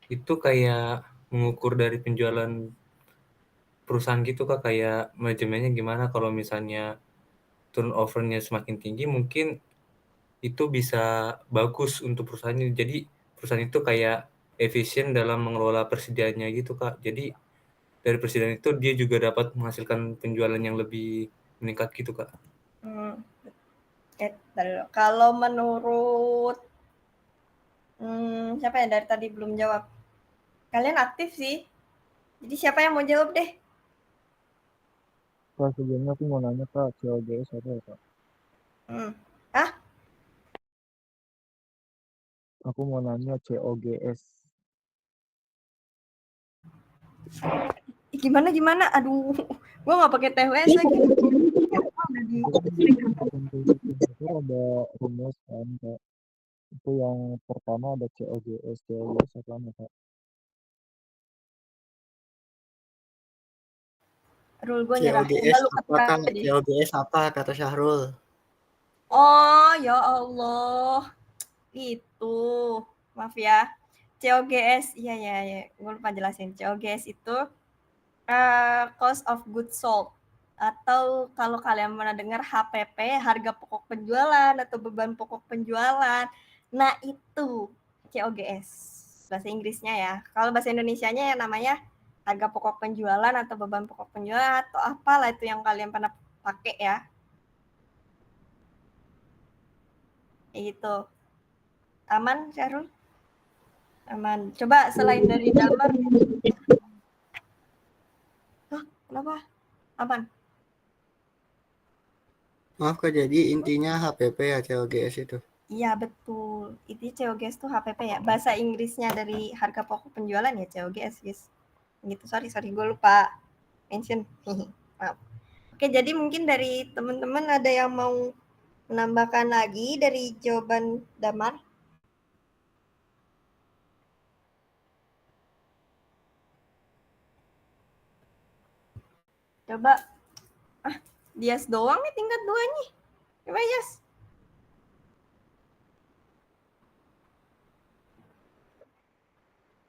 C: itu kayak mengukur dari penjualan perusahaan gitu Kak, kayak manajemennya gimana kalau misalnya turnover-nya semakin tinggi mungkin itu bisa bagus untuk perusahaannya. Jadi perusahaan itu kayak efisien dalam mengelola persediaannya gitu Kak. Jadi dari persediaan itu dia juga dapat menghasilkan penjualan yang lebih meningkat gitu Kak.
A: Kalau menurut siapa ya dari tadi belum jawab? Kalian aktif sih. Jadi siapa yang mau jawab deh?
E: Kak, sebelumnya aku mau nanya Kak, COGS apa ya Kak?
A: Hah?
E: Aku mau nanya COGS.
A: Gimana? Aduh, gue nggak pakai TWS lagi.
E: Itu ada rumus kan Kak. Itu yang pertama ada COGS apa nih Kak?
A: Rul, gue nyerah. Udah lu
D: apa Kang? COGS apa kata Syahrul?
A: Oh, ya Allah. Itu. Maaf ya. COGS, iya. Gue lupa jelasin. COGS itu cost of goods sold. Atau kalau kalian pernah dengar HPP, harga pokok penjualan atau beban pokok penjualan. Nah, itu COGS. Bahasa Inggrisnya ya. Kalau bahasa Indonesianya ya namanya harga pokok penjualan atau beban pokok penjualan atau apalah itu yang kalian pernah pakai ya. Kayak gitu. Aman, Syahrul? Aman. Coba selain dari Damar. Hah, kenapa? Aman?
D: Maaf Kak, jadi intinya HPP ya COGS itu.
A: Iya, betul. Itu COGS tuh HPP ya. Bahasa Inggrisnya dari harga pokok penjualan ya COGS, guys. Gitu, sorry. Gue lupa mention. Maaf. Oke, jadi mungkin dari teman-teman ada yang mau menambahkan lagi dari jawaban Damar? Coba. Dias doang nih tingkat 2-nya. Coba, Yas.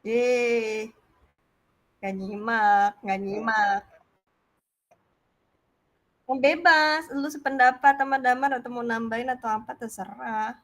A: Yeay. Nggak nyimak. Mau bebas, lu sependapat sama Damar atau mau nambahin atau apa terserah.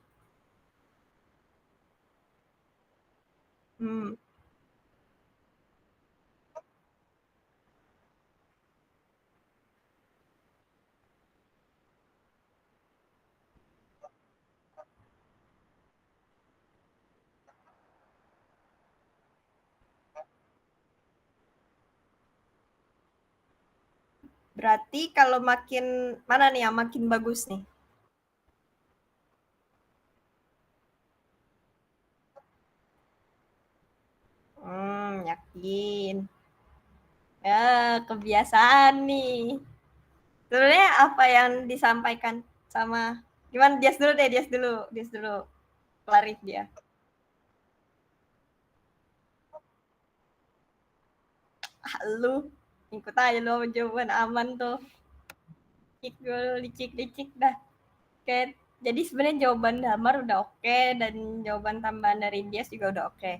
A: Berarti kalau makin mana nih yang makin bagus nih? Yakin. Ya, kebiasaan nih. Sebenarnya apa yang disampaikan sama gimana Dias dulu. Clarif dia. Lu ikut aja lu jawaban aman tuh. Licik dah. Oke, jadi sebenarnya jawaban Damar udah oke dan jawaban tambahan dari Dias juga udah oke.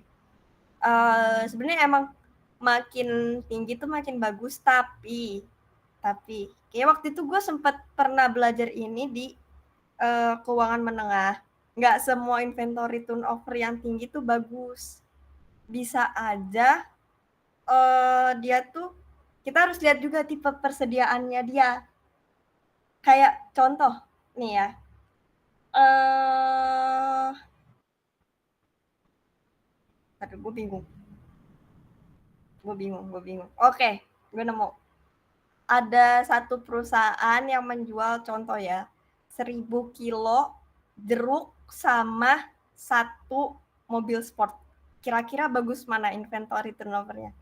A: Sebenarnya emang makin tinggi tuh makin bagus, tapi kayak waktu itu gue sempat pernah belajar ini di keuangan menengah. Nggak semua inventory turnover yang tinggi tuh bagus. Bisa aja dia tuh kita harus lihat juga tipe persediaannya dia. Kayak contoh nih ya. Aduh, gue bingung. Gue bingung. Oke, gue nemu. Ada satu perusahaan yang menjual, contoh ya, 1000 kilo jeruk sama 1 mobil sport. Kira-kira bagus mana inventory turnover-nya?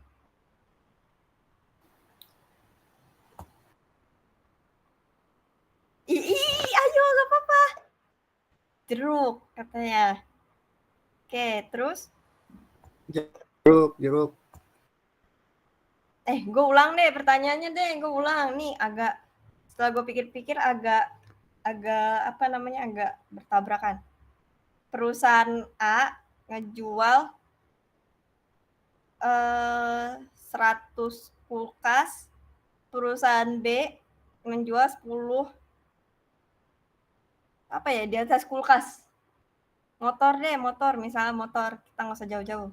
A: Ayo, gak apa-apa. Jeruk katanya. Oke, terus?
D: Jeruk.
A: Gue ulang deh pertanyaannya deh, Nih agak, setelah gue pikir-pikir agak agak bertabrakan. Perusahaan A ngejual 100 kulkas, perusahaan B menjual 10 apa ya, di atas kulkas. Motor, misalnya motor, kita nggak usah jauh-jauh.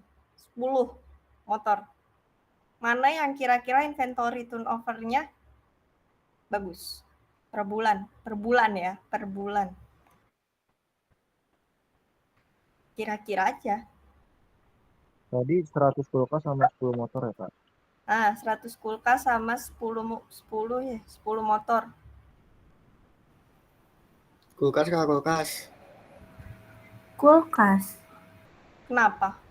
A: 10 motor. Mana yang kira-kira inventory turnover-nya bagus? Per bulan ya, per bulan. Kira-kira aja.
E: Tadi 100 kulkas sama 10 motor ya, Pak?
A: 100 kulkas sama 10 motor.
D: Kulkas kah kulkas?
B: Kulkas.
A: Kenapa?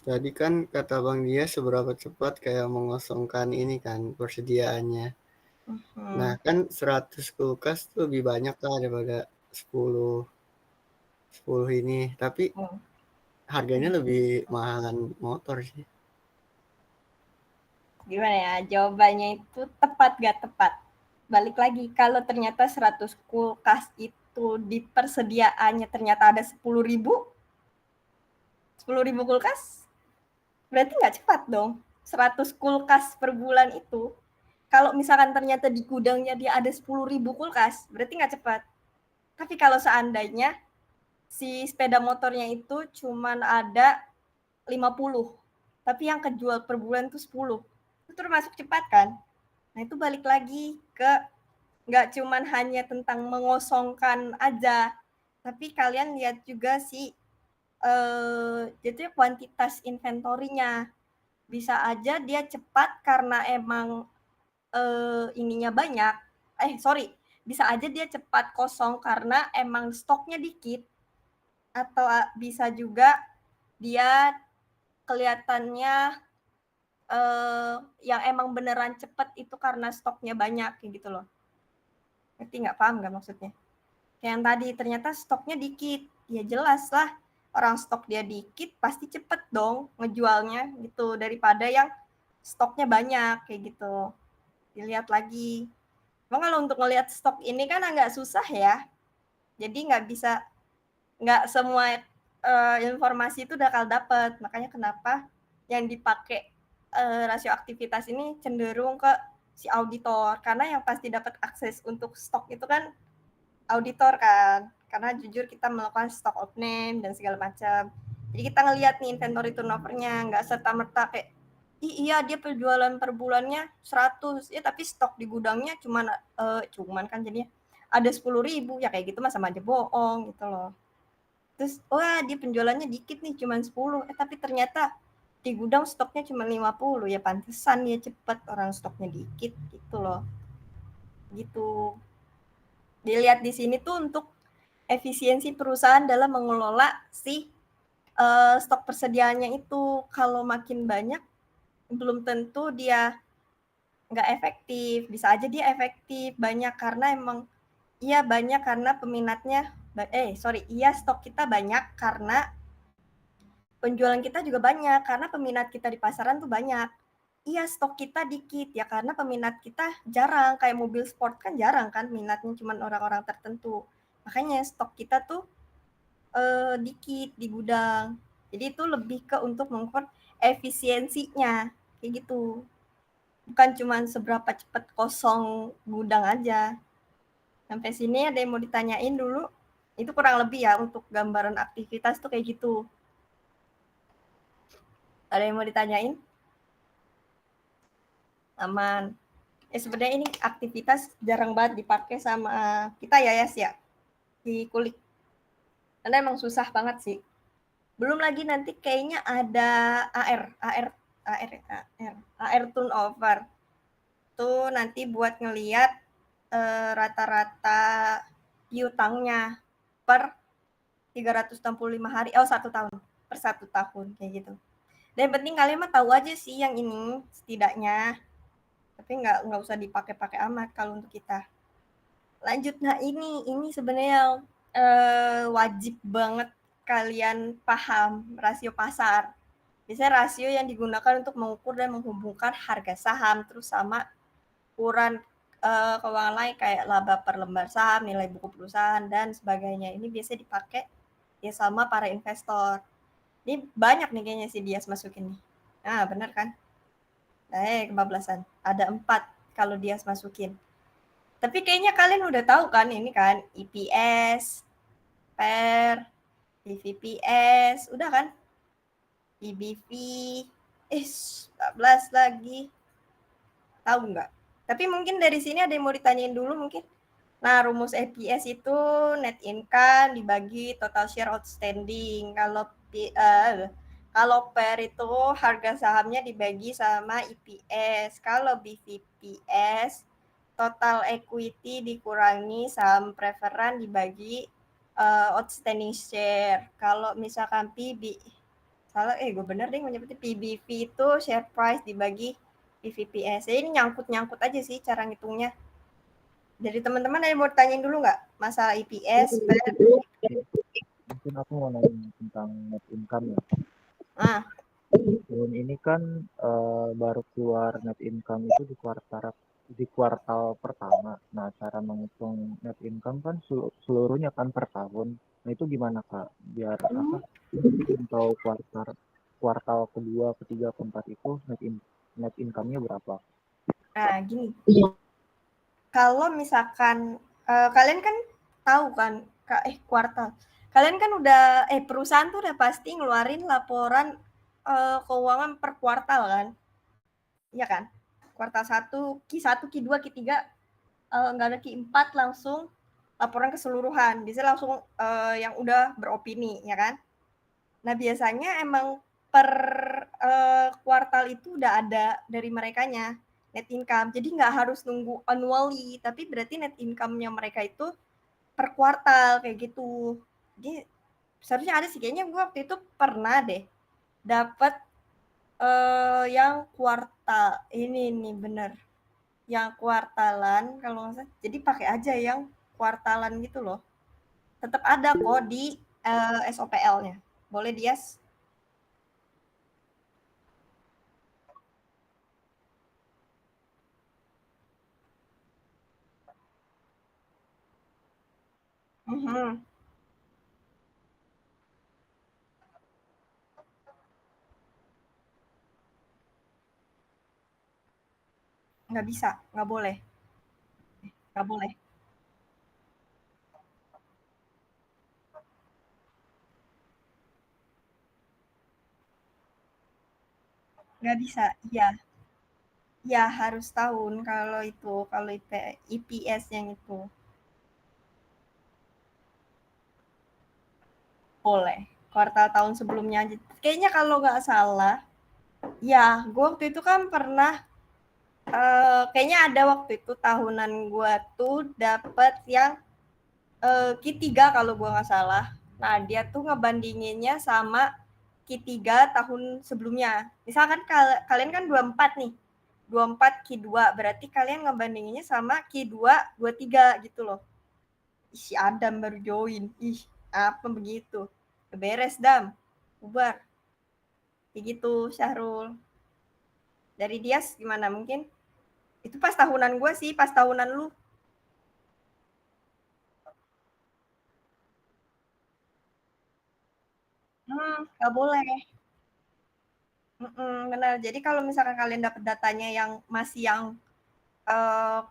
D: Tadi kan kata Bang Dia seberapa cepat kayak mengosongkan ini kan persediaannya. Nah kan 100 kulkas tuh lebih banyak lah daripada 10 ini. Tapi harganya lebih mahalan motor sih.
A: Gimana ya, jawabannya itu tepat gak tepat? Balik lagi, kalau ternyata 100 kulkas itu di persediaannya ternyata ada 10.000 kulkas, berarti nggak cepat dong. 100 kulkas per bulan itu, kalau misalkan ternyata di gudangnya dia ada 10.000 kulkas, berarti nggak cepat. Tapi kalau seandainya si sepeda motornya itu cuman ada 50, tapi yang kejual per bulan tuh 10, itu termasuk cepat kan? Nah itu balik lagi ke nggak cuman hanya tentang mengosongkan aja, tapi kalian lihat juga sih jadi kuantitas inventorinya. Bisa aja dia cepat karena emang ininya banyak. Bisa aja dia cepat kosong karena emang stoknya dikit. Atau bisa juga dia kelihatannya yang emang beneran cepet itu karena stoknya banyak kayak gitu loh. Ngerti nggak? Paham nggak maksudnya? Kayak yang tadi ternyata stoknya dikit, ya jelas lah orang stok dia dikit pasti cepet dong ngejualnya gitu daripada yang stoknya banyak kayak gitu. Dilihat lagi. Emang kalau untuk ngelihat stok ini kan agak susah ya. Jadi nggak semua informasi itu bakal dapet. Makanya kenapa yang dipakai rasio aktivitas ini cenderung ke si auditor. Karena yang pasti dapat akses untuk stok itu kan auditor kan. Karena jujur kita melakukan stock out name dan segala macam. Jadi kita ngelihat nih inventory turnover-nya, nggak serta-merta kayak iya dia penjualan per bulannya 100 ya tapi stok di gudangnya cuman kan jadinya ada 10.000 ya kayak gitu mah sama aja bohong gitu loh. Terus dia penjualannya dikit nih cuman 10 tapi ternyata di gudang stoknya cuma 50 ya pantesan ya cepet orang stoknya dikit gitu loh. Gitu. Dilihat di sini tuh untuk efisiensi perusahaan dalam mengelola si stok persediaannya itu. Kalau makin banyak belum tentu dia nggak efektif. Bisa aja dia efektif banyak karena emang banyak karena peminatnya stok kita banyak karena penjualan kita juga banyak karena peminat kita di pasaran tuh banyak. Stok kita dikit ya karena peminat kita jarang, kayak mobil sport kan jarang kan minatnya cuma orang-orang tertentu. Makanya stok kita tuh dikit di gudang. Jadi itu lebih ke untuk mengukur efisiensinya kayak gitu. Bukan cuma seberapa cepat kosong gudang aja. Sampai sini ada yang mau ditanyain dulu? Itu kurang lebih ya untuk gambaran aktivitas tuh kayak gitu. Ada yang mau ditanyain? Aman. Sebenarnya ini aktivitas jarang banget dipakai sama kita ya, Yas ya. Di kulik. Karena emang susah banget sih. Belum lagi nanti kayaknya ada AR turnover. Tuh nanti buat ngelihat rata-rata piutangnya per 365 hari, 1 tahun, per 1 tahun kayak gitu. Dan penting kalian mah tahu aja sih yang ini setidaknya, tapi nggak usah dipakai-pakai amat kalau untuk kita. Lanjut, nah ini sebenarnya wajib banget kalian paham rasio pasar. Biasanya rasio yang digunakan untuk mengukur dan menghubungkan harga saham terus sama ukuran keuangan lain kayak laba per lembar saham, nilai buku perusahaan dan sebagainya. Ini biasanya dipakai ya sama para investor. Ini banyak nih kayaknya si Dias masukin nih. Nah, benar kan? Kebablasan. Ada 4 kalau Dias masukin. Tapi kayaknya kalian udah tahu kan ini kan EPS, PER, PVPS, udah kan? EBV, 14 lagi. Tahu nggak? Tapi mungkin dari sini ada yang mau ditanyain dulu mungkin. Nah, rumus EPS itu net income dibagi total share outstanding. Kalau PER itu harga sahamnya dibagi sama EPS. Kalau BVPS total equity dikurangi saham preferan dibagi outstanding share. Kalau misalkan gue bener deh menyebutnya PBV itu share price dibagi PVPS. Jadi ini nyangkut aja sih cara ngitungnya. Dari teman-teman ada yang mau tanyain dulu nggak masalah EPS?
E: Mungkin aku mau nanya tentang net income ya. Tahun ini kan baru keluar net income itu di kuartal pertama. Nah, cara menghitung net income kan seluruhnya kan per tahun. Nah, itu gimana Kak? Biar untuk kuartal kedua, ketiga, keempat itu net income-nya berapa?
A: Nah, gini. Kalau misalkan kalian kan tahu kan kuartal. Kalian kan udah perusahaan tuh udah pasti ngeluarin laporan keuangan per kuartal kan? Iya kan? Kuartal 1, Q1, Q2, Q3 nggak ada Q4 langsung laporan keseluruhan. Bisa langsung yang udah beropini, ya kan? Nah, biasanya emang per kuartal itu udah ada dari merekanya net income. Jadi nggak harus nunggu annually, tapi berarti net income-nya mereka itu per kuartal kayak gitu. Jadi seharusnya ada sih, kayaknya gue waktu itu pernah deh dapat yang kuartal ini nih bener. Yang kuartalan kalau nggak salah. Jadi pakai aja yang kuartalan gitu loh. Tetap ada kok di SOPL-nya. Boleh Dias? Nggak bisa, nggak boleh. Nggak boleh. Nggak bisa, iya. Ya harus tahun kalau EPS yang itu. Boleh. Kuartal tahun sebelumnya aja. Kayaknya kalau nggak salah, ya gue waktu itu kan pernah, kayaknya ada waktu itu tahunan gue tuh dapet yang Q3 kalau gue nggak salah. Nah dia tuh ngebandinginnya sama Q3 tahun sebelumnya. Misalkan kalian kan 24 nih. 24 Q2, berarti kalian ngebandinginnya sama Q2 23 gitu loh. Si Adam baru join. Apa begitu? Beres Dam. Bubar. Kayak gitu Syahrul. Dari Dias gimana mungkin? Itu pas tahunan gue sih, pas tahunan lu. Gak boleh. Benar. Jadi kalau misalkan kalian dapat datanya yang masih yang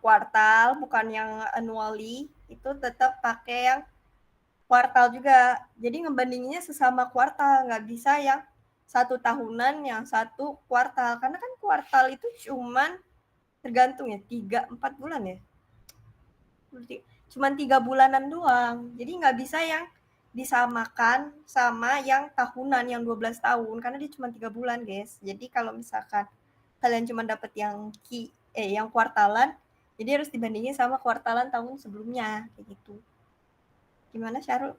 A: kuartal, bukan yang annually, itu tetap pakai yang kuartal juga. Jadi ngebandinginnya sesama kuartal, nggak bisa yang 1 tahunan, yang 1 kuartal. Karena kan kuartal itu cuman tergantung ya, 3-4 bulan ya. Cuman 3 bulanan doang. Jadi nggak bisa yang disamakan sama yang tahunan yang 12 tahun karena dia cuma 3 bulan, guys. Jadi kalau misalkan kalian cuma dapat yang yang kuartalan, jadi harus dibandingin sama kuartalan tahun sebelumnya kayak gitu. Gimana, Syarul?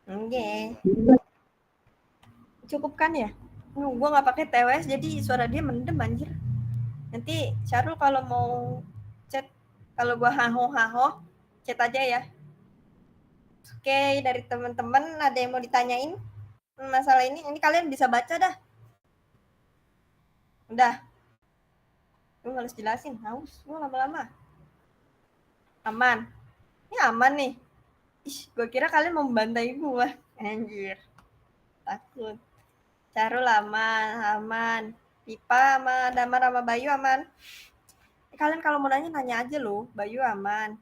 A: Oke. Cukup kan ya? Gue nggak pakai TWS jadi suara dia mendem anjir. Nanti Syarul kalau mau chat, kalau gue haho chat aja ya. Oke, dari teman-teman ada yang mau ditanyain masalah ini? Ini kalian bisa baca dah. Udah. Gue harus jelasin, haus gue lama-lama. Aman. Ini aman nih. Ih, gue kira kalian mau membantai gue. Anjir. Takut. Syarul aman. Pipa sama Damar sama Bayu aman. Kalian kalau mau nanya aja loh. Bayu aman.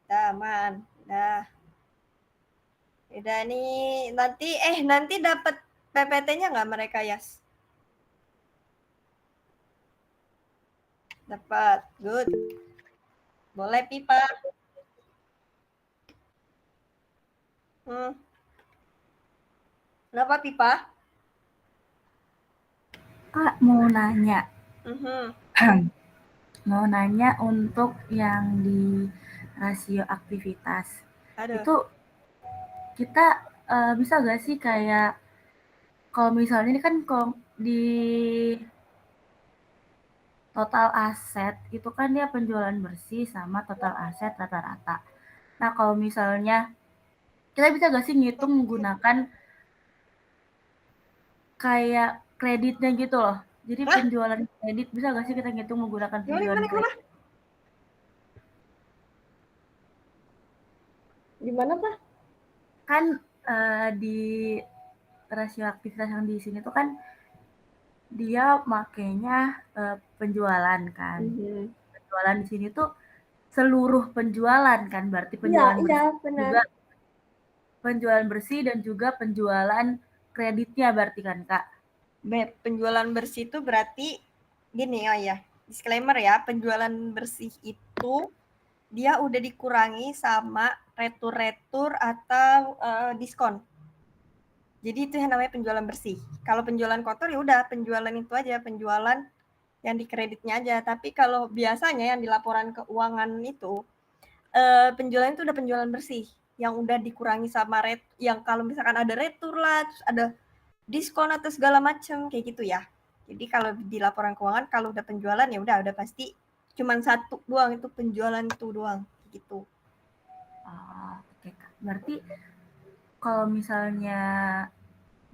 A: Udah aman. Udah nih nanti dapat PPT-nya nggak mereka, Yas? Dapat. Good. Boleh, Pipa. Kenapa, Pipa?
B: Kak, mau nanya.
A: Mm-hmm.
B: Mau nanya untuk yang di rasio aktivitas.
A: Aduh.
B: Itu kita bisa gak sih kayak kalau misalnya ini kan di total aset itu kan dia penjualan bersih sama total aset rata-rata. Nah, kalau misalnya kita bisa gak sih ngitung menggunakan kayak kreditnya gitu loh. Jadi penjualan kredit bisa gak sih kita ngitung menggunakan penjualan kredit?
A: Gimana, Pak?
B: Kan di rasio aktivitas yang di sini tuh kan dia makainya penjualan kan. Penjualan di sini tuh seluruh penjualan kan, berarti penjualan bersih juga penjualan bersih dan juga penjualan kreditnya berarti kan, Kak?
A: Penjualan bersih itu berarti gini, oh ya, disclaimer ya, penjualan bersih itu dia udah dikurangi sama retur atau diskon. Jadi itu yang namanya penjualan bersih. Kalau penjualan kotor ya udah penjualan itu aja, penjualan yang di kreditnya aja. Tapi kalau biasanya yang di laporan keuangan itu penjualan itu udah penjualan bersih yang udah dikurangi sama yang kalau misalkan ada retur lah, terus ada diskon atau segala macam kayak gitu ya. Jadi kalau di laporan keuangan kalau udah penjualan ya udah pasti cuman satu doang itu penjualan itu doang gitu.
B: Oke, Kak. Berarti kalau misalnya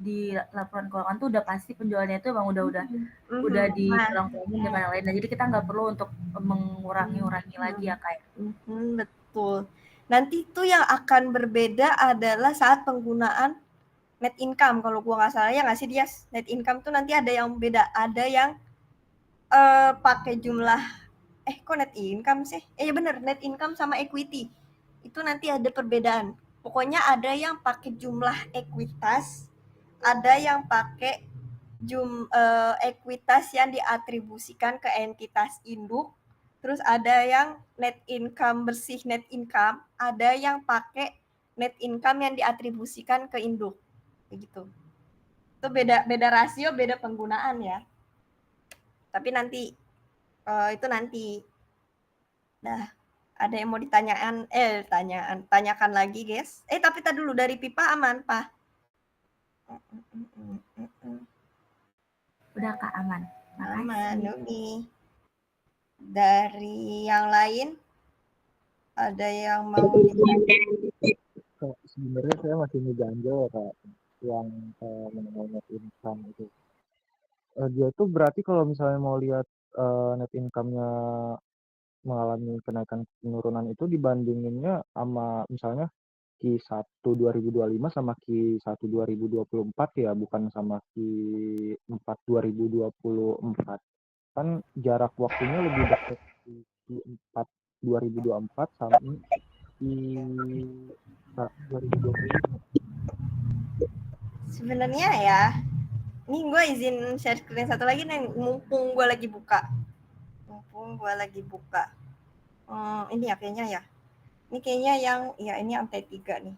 B: di laporan keuangan tuh udah pasti penjualannya itu emang udah dikurang-kurangin dengan yang lain. Nah, jadi kita nggak perlu untuk mengurangi lagi ya, Kak.
A: Betul. Nanti itu yang akan berbeda adalah saat penggunaan net income. Kalau gua nggak salah ya nggak sih dia net income tuh nanti ada yang beda. Ada yang pakai jumlah kok net income sih? Ya bener, net income sama equity. Itu nanti ada perbedaan. Pokoknya ada yang pakai jumlah ekuitas, ada yang pakai ekuitas yang diatribusikan ke entitas induk, terus ada yang net income bersih net income, ada yang pakai net income yang diatribusikan ke induk, begitu. Itu beda rasio, beda penggunaan ya. Tapi nanti itu nanti. Nah, ada yang mau tanyakan lagi, guys. Tapi tadi dulu dari Pipa aman, Pak?
B: Udah, Kak, aman.
A: Aman, Nugi. Dari yang lain ada yang mau
E: sebenarnya saya masih ngeganjel Kak yang mengenai net income itu. Dia tuh berarti kalau misalnya mau lihat net income-nya mengalami kenaikan penurunan itu dibandinginnya sama misalnya Q1 2025 sama Q1 2024 ya, bukan sama Q4 2024. Kan jarak waktunya lebih dekat di Q4 2024 sama Q1 2025.
A: Sebenarnya ya, ini gue izin share screen satu lagi nih, mumpung gue lagi buka. Ini ya kayaknya ya. Ini kayaknya ini yang T3 nih.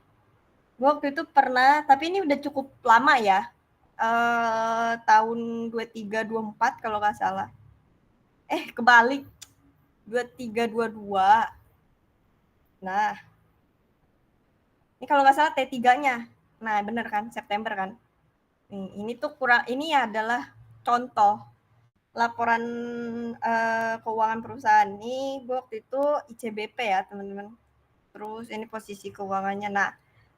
A: Gue waktu itu pernah, tapi ini udah cukup lama ya. Tahun 23-24 kalau nggak salah. Kebalik. 23-22. Nah, ini kalau nggak salah T3-nya. Nah, bener kan, September kan. Ini tuh ini adalah contoh laporan keuangan perusahaan. Ini gue waktu itu ICBP ya, teman-teman. Terus ini posisi keuangannya. Nah,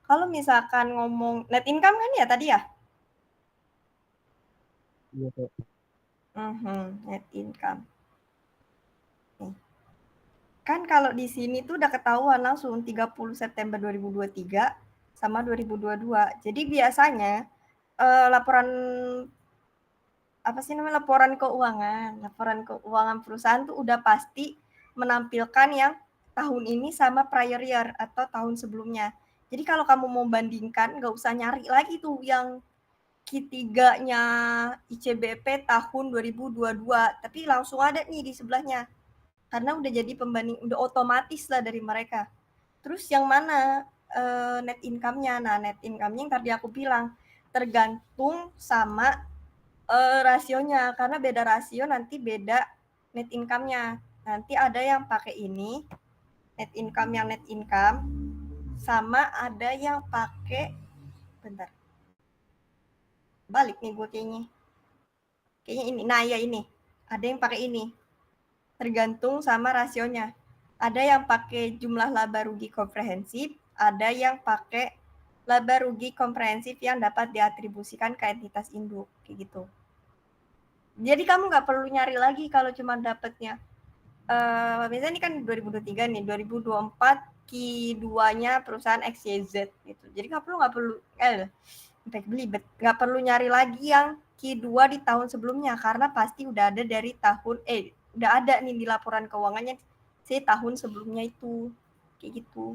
A: kalau misalkan ngomong net income kan ya tadi ya?
E: Iya, Kak.
A: Net income. Nih. Kan kalau di sini tuh udah ketahuan langsung 30 September 2023 sama 2022. Jadi biasanya laporan laporan keuangan perusahaan tuh udah pasti menampilkan yang tahun ini sama prior year atau tahun sebelumnya. Jadi kalau kamu mau bandingkan, nggak usah nyari lagi tuh yang Q3-nya ICBP tahun 2022, tapi langsung ada nih di sebelahnya. Karena udah jadi pembanding, udah otomatis lah dari mereka. Terus yang mana net income-nya? Nah, net income-nya yang tadi aku bilang, tergantung sama rasionya, karena beda rasio nanti beda net income-nya. Nanti ada yang pakai ini, net income yang net income, sama ada yang pakai, bentar, balik nih gue kayaknya ini. Nah ya ini, ada yang pakai ini, tergantung sama rasionya. Ada yang pakai jumlah laba rugi komprehensif, ada yang pakai laba rugi komprehensif yang dapat diatribusikan ke entitas induk, kayak gitu. Jadi kamu nggak perlu nyari lagi kalau cuma dapatnya. Misalnya ini kan 2023 nih, 2024 Q2-nya perusahaan XYZ gitu. Jadi nggak perlu nyari lagi yang Q2 di tahun sebelumnya karena pasti udah ada dari udah ada nih di laporan keuangannya tahun sebelumnya itu. Kayak gitu.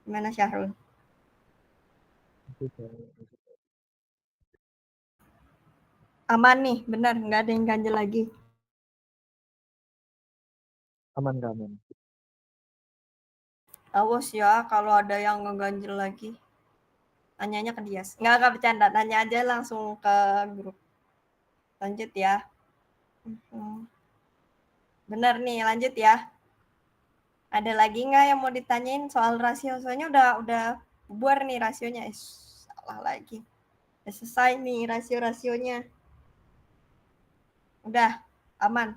A: Gimana Syahrul? Aman nih, benar, nggak ada yang ganjel lagi.
E: Aman, aman.
A: Awas ya kalau ada yang ngeganjel lagi. Tanyanya ke dia. Nggak bercanda, tanya aja langsung ke grup. Lanjut ya. Benar nih, lanjut ya. Ada lagi nggak yang mau ditanyain soal rasio? Soalnya udah bubar nih rasionya. Salah lagi. Udah selesai nih rasio-rasionya. Udah, aman.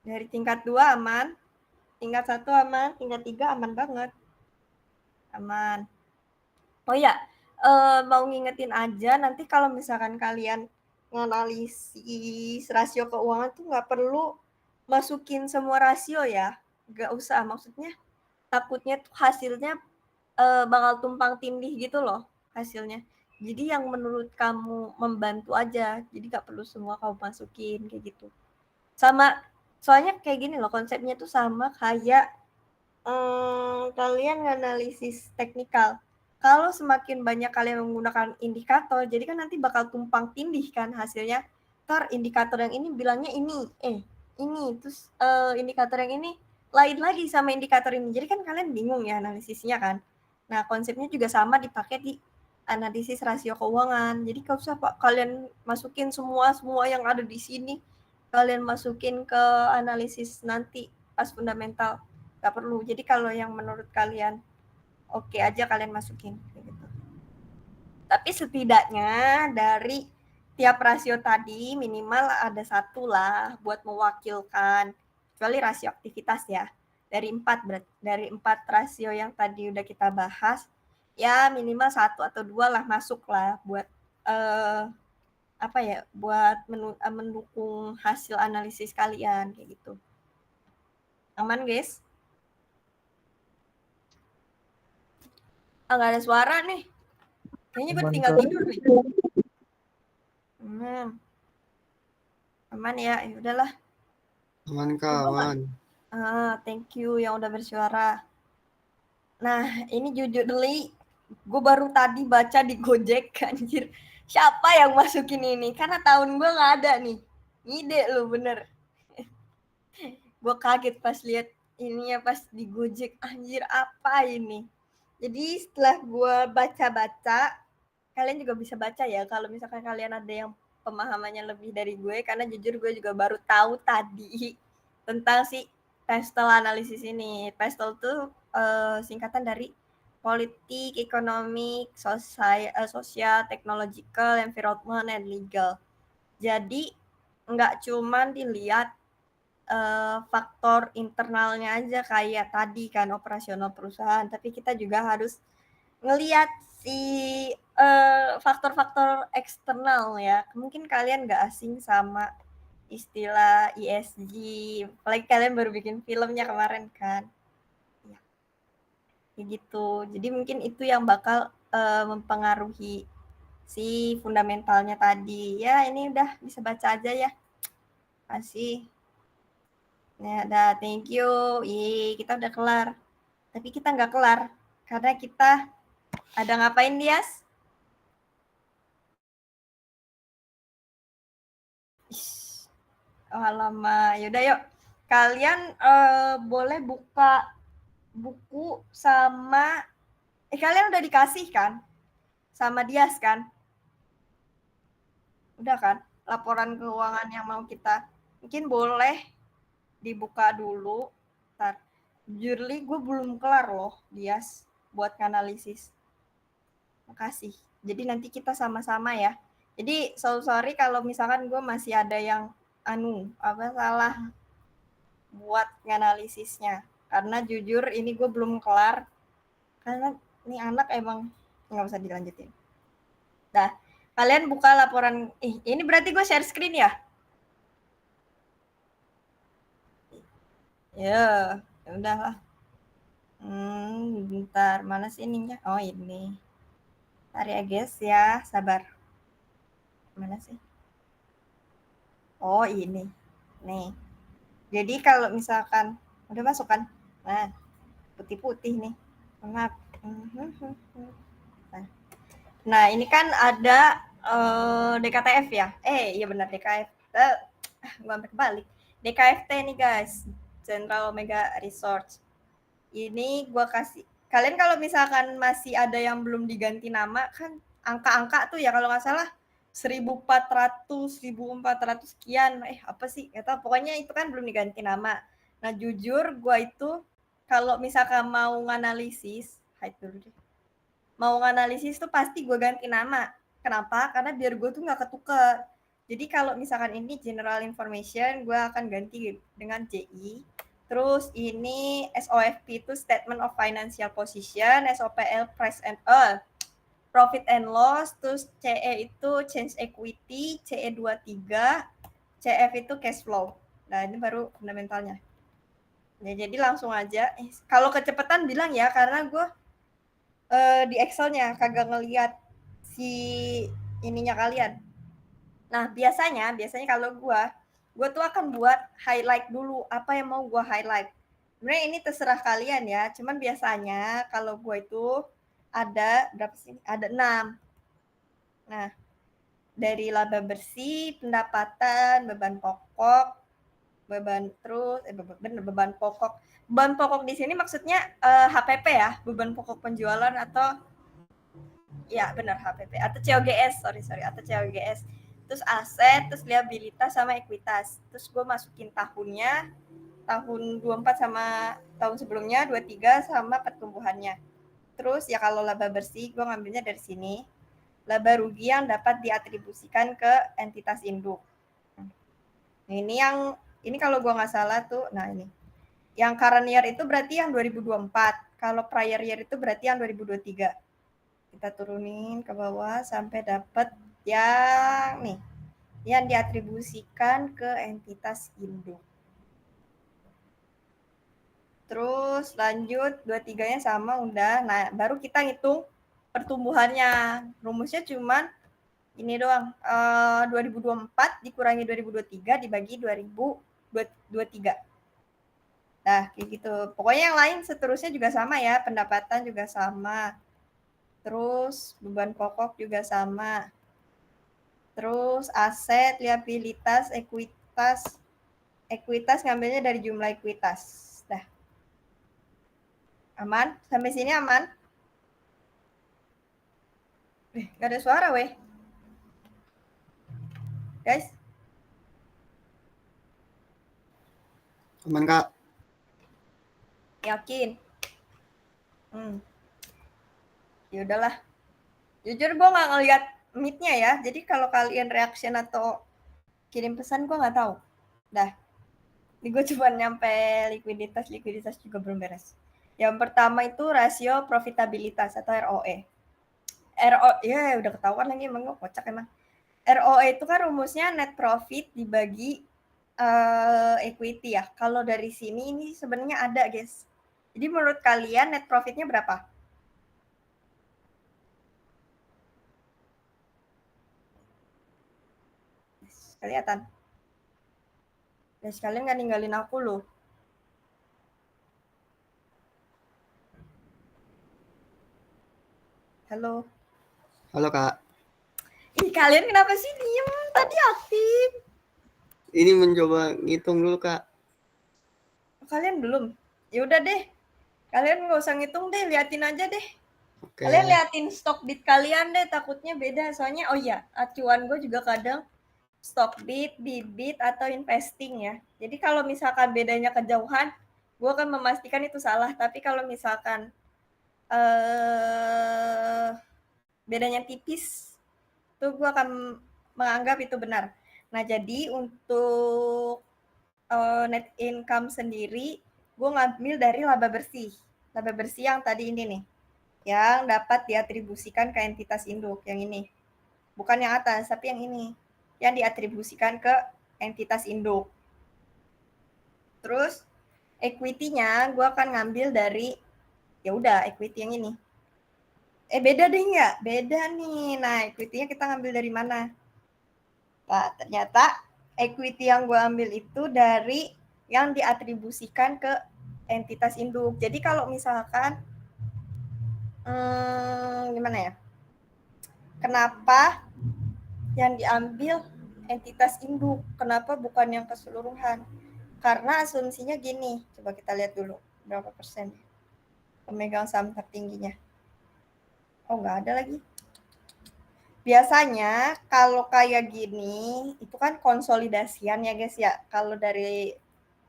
A: Dari tingkat 2 aman. Tingkat 1 aman. Tingkat 3 aman banget. Aman. Oh iya, mau ngingetin aja nanti kalau misalkan kalian nganalisis rasio keuangan tuh nggak perlu masukin semua rasio ya. Nggak usah, maksudnya takutnya tuh hasilnya bakal tumpang tindih gitu loh hasilnya. Jadi yang menurut kamu membantu aja, jadi nggak perlu semua kamu masukin kayak gitu. Sama, soalnya kayak gini loh konsepnya tuh sama kayak kalian nganalisis teknikal. Kalau semakin banyak kalian menggunakan indikator, jadi kan nanti bakal tumpang tindih kan hasilnya. Ntar indikator yang ini bilangnya ini, terus indikator yang ini lain lagi sama indikator ini. Jadi kan kalian bingung ya analisisnya kan. Nah, konsepnya juga sama dipakai di analisis rasio keuangan. Jadi kalau usah Pak kalian masukin semua yang ada di sini, kalian masukin ke analisis nanti pas fundamental. Nggak perlu. Jadi kalau yang menurut kalian oke aja kalian masukin gitu. Tapi setidaknya dari tiap rasio tadi minimal ada satu lah buat mewakilkan, kecuali rasio aktivitas ya. Dari 4 rasio yang tadi udah kita bahas, ya minimal 1 atau 2 lah masuk lah buat buat mendukung hasil analisis kalian kayak gitu. Aman guys? Nggak ada suara nih. Kayaknya gue tinggal tidur nih. Aman ya, udahlah.
D: Aman kawan.
A: Thank you yang udah bersuara. Nah, ini jujur Deli, gue baru tadi baca di Gojek, anjir. Siapa yang masukin ini? Karena tahun gue nggak ada nih. Ngide lu bener. Gue kaget pas lihat ininya pas di Gojek, anjir apa ini. Jadi setelah gue baca-baca, kalian juga bisa baca ya kalau misalkan kalian ada yang pemahamannya lebih dari gue, karena jujur gue juga baru tahu tadi tentang si PESTEL analisis ini. PESTEL tuh singkatan dari politik, economic, social, technological, environment, and legal. Jadi nggak cuman dilihat faktor internalnya aja kayak tadi kan operasional perusahaan, tapi kita juga harus ngelihat si faktor-faktor eksternal ya. Mungkin kalian nggak asing sama istilah ESG, apalagi kalian baru bikin filmnya kemarin kan. Ya, kayak gitu. Jadi mungkin itu yang bakal mempengaruhi si fundamentalnya tadi. Ya ini udah bisa baca aja ya. Kasih. Ya udah, thank you. Kita udah kelar. Tapi kita nggak kelar karena kita ada ngapain, Dias? Alamak, yaudah yuk. Kalian boleh buka buku sama kalian udah dikasih kan? Sama Dias kan? Udah kan? Laporan keuangan yang mau kita. Mungkin boleh dibuka dulu. Ntar. Jujurly gue belum kelar loh, Dias, buat analisis. Makasih. Jadi nanti kita sama-sama ya. Jadi sorry kalau misalkan gue masih ada yang salah buat nganalisisnya. Karena jujur ini gue belum kelar. Karena ini anak emang nggak usah dilanjutin. Dah, kalian buka laporan. Ini berarti gue share screen ya? Ya udahlah. Bentar, mana sih ininya? Oh ini. Bentar ya guys ya, sabar. Mana sih? Oh ini. Nih. Jadi kalau misalkan udah masuk kan? Nah, putih-putih nih. Maaf. Nah, ini kan ada DKTF ya? Iya benar DKF. Gue sampai kebalik. DKFT nih guys, Central Omega Research. Ini gue kasih. Kalian kalau misalkan masih ada yang belum diganti nama, kan angka-angka tuh ya kalau nggak salah 1.400, 1.400 sekian. Apa sih? Gak tahu. Pokoknya itu kan belum diganti nama. Nah, jujur gue itu kalau misalkan mau nganalisis, hide dulu deh. Mau nganalisis tuh pasti gue ganti nama. Kenapa? Karena biar gue tuh nggak ketukar. Jadi kalau misalkan ini general information, gue akan ganti dengan JI. Terus ini SOFP itu Statement of Financial Position, SOPL Price and Profit and Loss, terus CE itu Change Equity, CE 23, CF itu Cash Flow. Nah ini baru fundamentalnya. Ya, jadi langsung aja. Kalau kecepatan bilang ya, karena gue di Excel-nya kagak ngelihat si ininya kalian. Nah biasanya kalau gue tuh akan buat highlight dulu apa yang mau gue highlight. Sebenarnya ini terserah kalian ya, cuman biasanya kalau gue itu ada berapa sih? Ada 6. Nah, dari laba bersih, pendapatan, beban pokok, beban pokok. Beban pokok di sini maksudnya HPP ya, beban pokok penjualan atau ya benar HPP atau COGS, atau COGS. Terus aset, terus liabilitas sama ekuitas. Terus gue masukin tahunnya, tahun 24 sama tahun sebelumnya, 23 sama pertumbuhannya. Terus ya kalau laba bersih, gue ngambilnya dari sini. Laba rugi yang dapat diatribusikan ke entitas induk. Ini kalau gue nggak salah tuh, nah ini. Yang current year itu berarti yang 2024. Kalau prior year itu berarti yang 2023. Kita turunin ke bawah sampai dapat yang nih, yang diatribusikan ke entitas induk. Terus lanjut 23-nya sama udah. Nah, baru kita ngitung pertumbuhannya. Rumusnya cuman ini doang. 2024 dikurangi 2023 dibagi 2023. Nah, kayak gitu. Pokoknya yang lain seterusnya juga sama ya. Pendapatan juga sama. Terus beban pokok juga sama. Terus aset, liabilitas, ekuitas, Ekuitas ngambilnya dari jumlah ekuitas. Dah. Aman? Sampai sini aman? Gak ada suara weh. Guys.
D: Aman Kak?
A: Yakin? Ya udahlah. Jujur gue nggak ngeliat meet-nya ya. Jadi kalau kalian reaction atau kirim pesan gue nggak tahu. Dah. Ini gue cuma nyampe likuiditas juga belum beres. Yang pertama itu rasio profitabilitas atau ROE. Ya udah ketahuan lagi emang gue kocak emang. ROE itu kan rumusnya net profit dibagi equity ya. Kalau dari sini ini sebenarnya ada guys. Jadi menurut kalian net profitnya berapa? Kelihatan. Dan sekalian nggak ninggalin aku loh. Halo.
D: Halo Kak.
A: Ih, kalian kenapa sih diem? Tadi aktif.
D: Ini mencoba ngitung dulu Kak.
A: Kalian belum? Ya udah deh. Kalian nggak usah ngitung deh, liatin aja deh.
D: Oke.
A: Kalian liatin stok bid kalian deh, takutnya beda. Soalnya, oh iya, acuan gue juga kadang stock bid, bid atau investing ya. Jadi kalau misalkan bedanya kejauhan, gue akan memastikan itu salah. Tapi kalau misalkan bedanya tipis, tuh gue akan menganggap itu benar. Nah, jadi untuk net income sendiri, gue ngambil dari laba bersih. Laba bersih yang tadi ini nih, yang dapat diatribusikan ke entitas induk, yang ini. Bukan yang atas, tapi yang ini. Yang diatribusikan ke entitas induk. Terus, equity-nya gue akan ngambil dari, ya udah equity yang ini. Beda deh nggak? Beda nih. Nah, equity-nya kita ngambil dari mana? Nah, ternyata equity yang gue ambil itu dari yang diatribusikan ke entitas induk. Jadi kalau misalkan, gimana ya? Kenapa yang diambil entitas induk? Kenapa bukan yang keseluruhan? Karena asumsinya gini. Coba kita lihat dulu berapa persen pemegang saham tertingginya. Oh, nggak ada lagi. Biasanya kalau kayak gini, itu kan konsolidasian ya guys ya. Kalau dari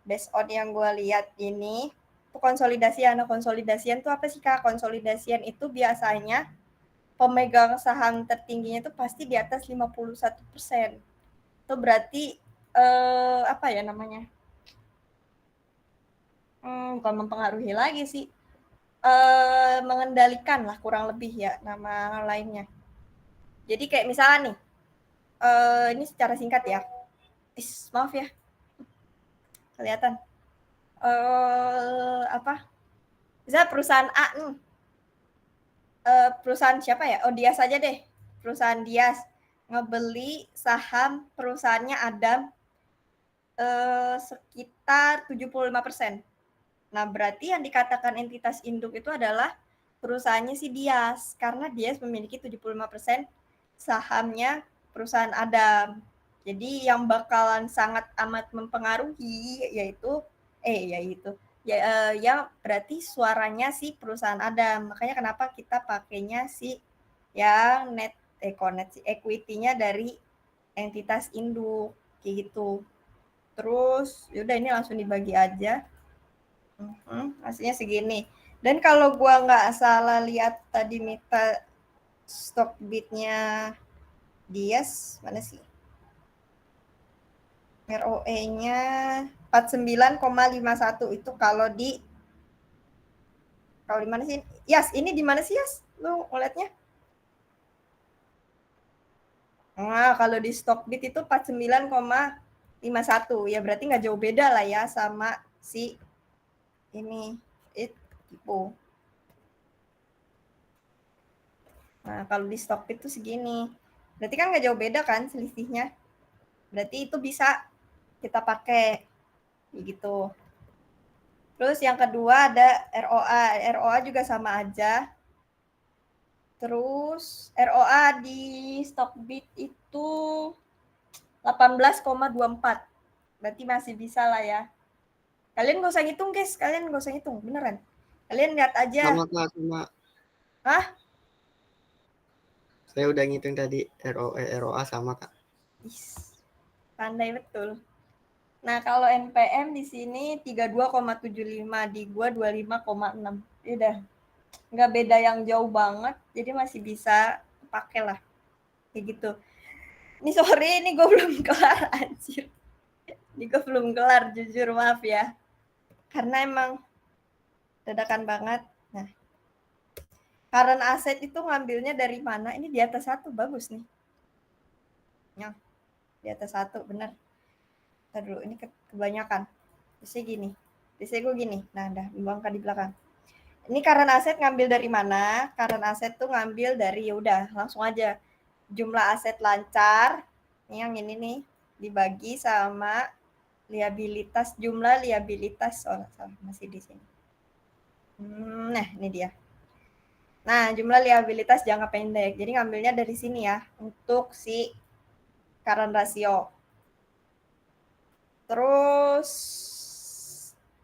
A: based on yang gue lihat ini, itu konsolidasian. Nah, konsolidasian itu apa sih Kak? Konsolidasian itu biasanya pemegang saham tertingginya itu pasti di atas 51%. Itu berarti, apa ya namanya? Bukan mempengaruhi lagi sih. Mengendalikan lah kurang lebih ya nama lainnya. Jadi kayak misalnya nih, ini secara singkat ya. Maaf ya. Kelihatan. Apa? Misalnya perusahaan A nih. Perusahaan siapa ya? Oh, Dias aja deh. Perusahaan Dias ngebeli saham perusahaannya Adam sekitar 75%. Nah, berarti yang dikatakan entitas induk itu adalah perusahaannya si Dias, karena Dias memiliki 75% sahamnya perusahaan Adam. Jadi yang bakalan sangat amat mempengaruhi yaitu ya berarti suaranya si perusahaan Adam. Makanya kenapa kita pakainya si yang net equity-nya dari entitas induk kayak gitu. Terus yaudah ini langsung dibagi aja. Hasilnya segini. Dan kalau gua nggak salah lihat tadi Mita stock bid-nya Dias mana sih? ROE-nya 49,51 itu kalau di mana sih? Yas, ini di mana sih Yas? Lu ngeliatnya? Nah, kalau di stock bid itu 49,51. Ya berarti nggak jauh beda lah ya sama si ini tipu. Nah, kalau di stock bid itu segini. Berarti kan nggak jauh beda kan selisihnya. Berarti itu bisa kita pakai gitu. Terus yang kedua ada ROA. ROA juga sama aja. Terus ROA di stock bid itu 18,24. Berarti masih bisa lah ya. Kalian gak usah ngitung, guys. Kalian gak usah ngitung, beneran. Kalian lihat aja.
D: Sama Kak, sama.
A: Hah?
D: Saya udah ngitung tadi ROE, ROA sama Kak.
A: Pandai betul. Nah, kalau NPM di sini 32,75, di gua 25,6. Udah nggak beda yang jauh banget, jadi masih bisa pakai lah. Kayak gitu. Ini sorry, ini gue belum kelar, anjir. Ini gue belum kelar, jujur, maaf ya. Karena emang dadakan banget. Nah, current asset itu ngambilnya dari mana? Ini di atas 1, bagus nih. Ya, di atas 1, bener. Ntar dulu, ini kebanyakan. Biasanya gini. Biasanya gue gini. Nah, udah membangkang di belakang. Ini current asset ngambil dari mana? Current asset tuh ngambil dari, yaudah, langsung aja. Jumlah aset lancar, yang ini nih, dibagi sama liabilitas, jumlah liabilitas. Oh, salah, masih di sini. Nah, ini dia. Nah, jumlah liabilitas jangka pendek. Jadi ngambilnya dari sini ya, untuk si current ratio. Terus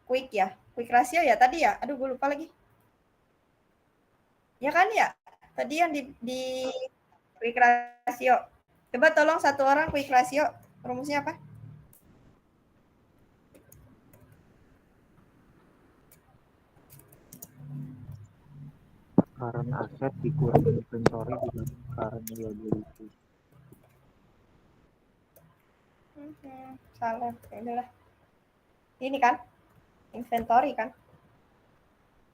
A: quick ya, quick ratio ya tadi ya. Aduh, gue lupa lagi. Ya kan ya? Tadi yang di quick ratio. Coba tolong satu orang quick ratio. Rumusnya apa?
E: Current asset dikurangi inventory dibagi current liability.
A: Salah, ya udahlah. Ini kan inventory kan.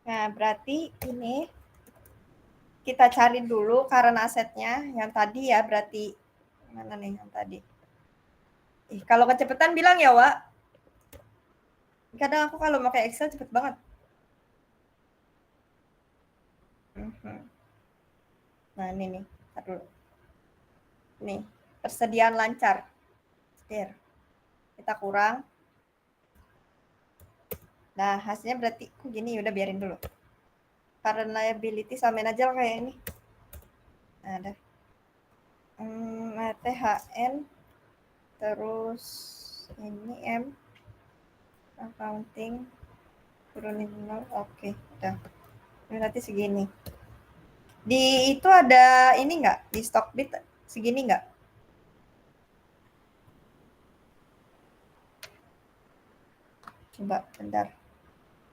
A: Nah, berarti ini kita cari dulu current asetnya yang tadi ya, berarti mana nih yang tadi? Kalau kecepatan bilang ya, Wak. Kadang aku kalau pakai Excel cepet banget. Nah, ini nih. Aduh. Nih, persediaan lancar. Setir. Kita kurang. Nah, hasilnya berarti gini, udah biarin dulu. Current liability samain aja lah kayak ini. Nah, ada. THN. Terus ini M. Accounting. Turunin 0. Oke, udah. Ini berarti segini. Di itu ada ini nggak? Di Stockbit segini nggak? Coba, bentar.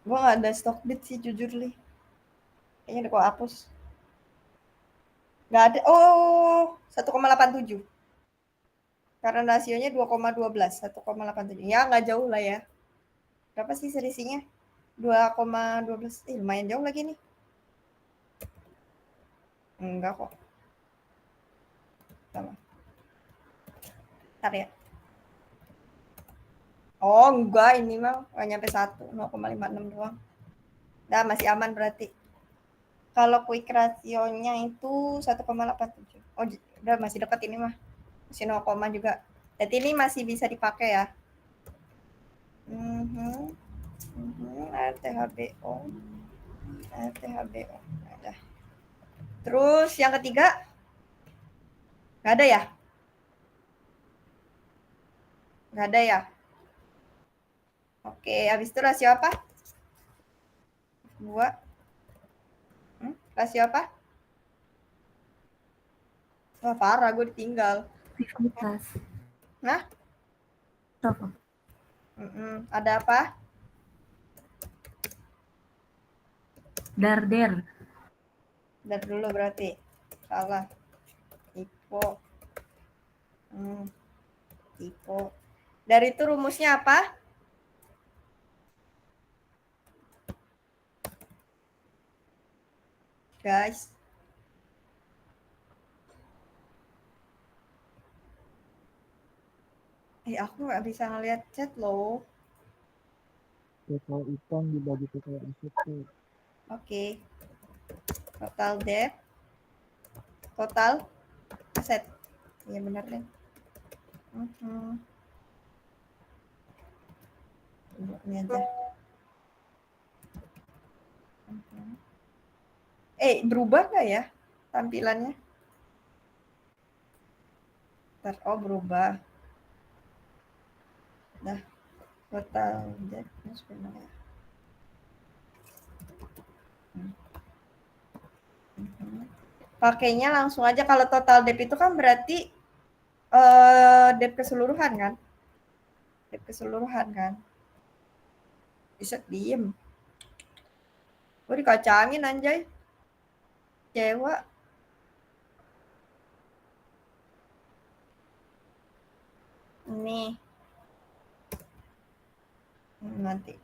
A: Gue nggak ada Stockbit sih, jujur nih. Kayaknya udah gue hapus. Nggak ada. Oh, 1,87. Karena rasionya 2,12. 1,87. Ya, nggak jauh lah ya. Berapa sih selisihnya? 2,12. Lumayan jauh lagi nih. Enggak kok. Sama. Bentar ya. Oh, enggak. Ini mah nggak nyampe 1. 0,56 doang. Nah, masih aman berarti. Kalau quick ratio-nya itu 1,87. Oh, udah masih dekat ini mah. Masih 0, juga. Jadi ini masih bisa dipakai ya. RTHBO. Ada. Terus yang ketiga? Nggak ada ya? Nggak ada ya? Oke, habis itu rasio apa? 2. Rasio apa? Wah, parah, gue ditinggal.
B: Likuiditas.
A: Nah?
B: Apa?
A: Ada apa?
B: Darder.
A: Dar dulu berarti. Salah. Tipe. Tipe. Dari itu rumusnya apa? Guys. Aku nggak bisa ngeliat chat loh.
E: Total utang dibagi total aset.
A: Oke. Total debt. Total aset. Iya benar deh. Ini aja. Berubah nggak ya tampilannya? Oh, berubah. Nah, total debt plus penilaian. Pakainya langsung aja, kalau total debt itu kan berarti debt keseluruhan kan? Debt keseluruhan kan? Bisa diem. Gue dikacangin anjay. Kecewa. Nih. Nanti.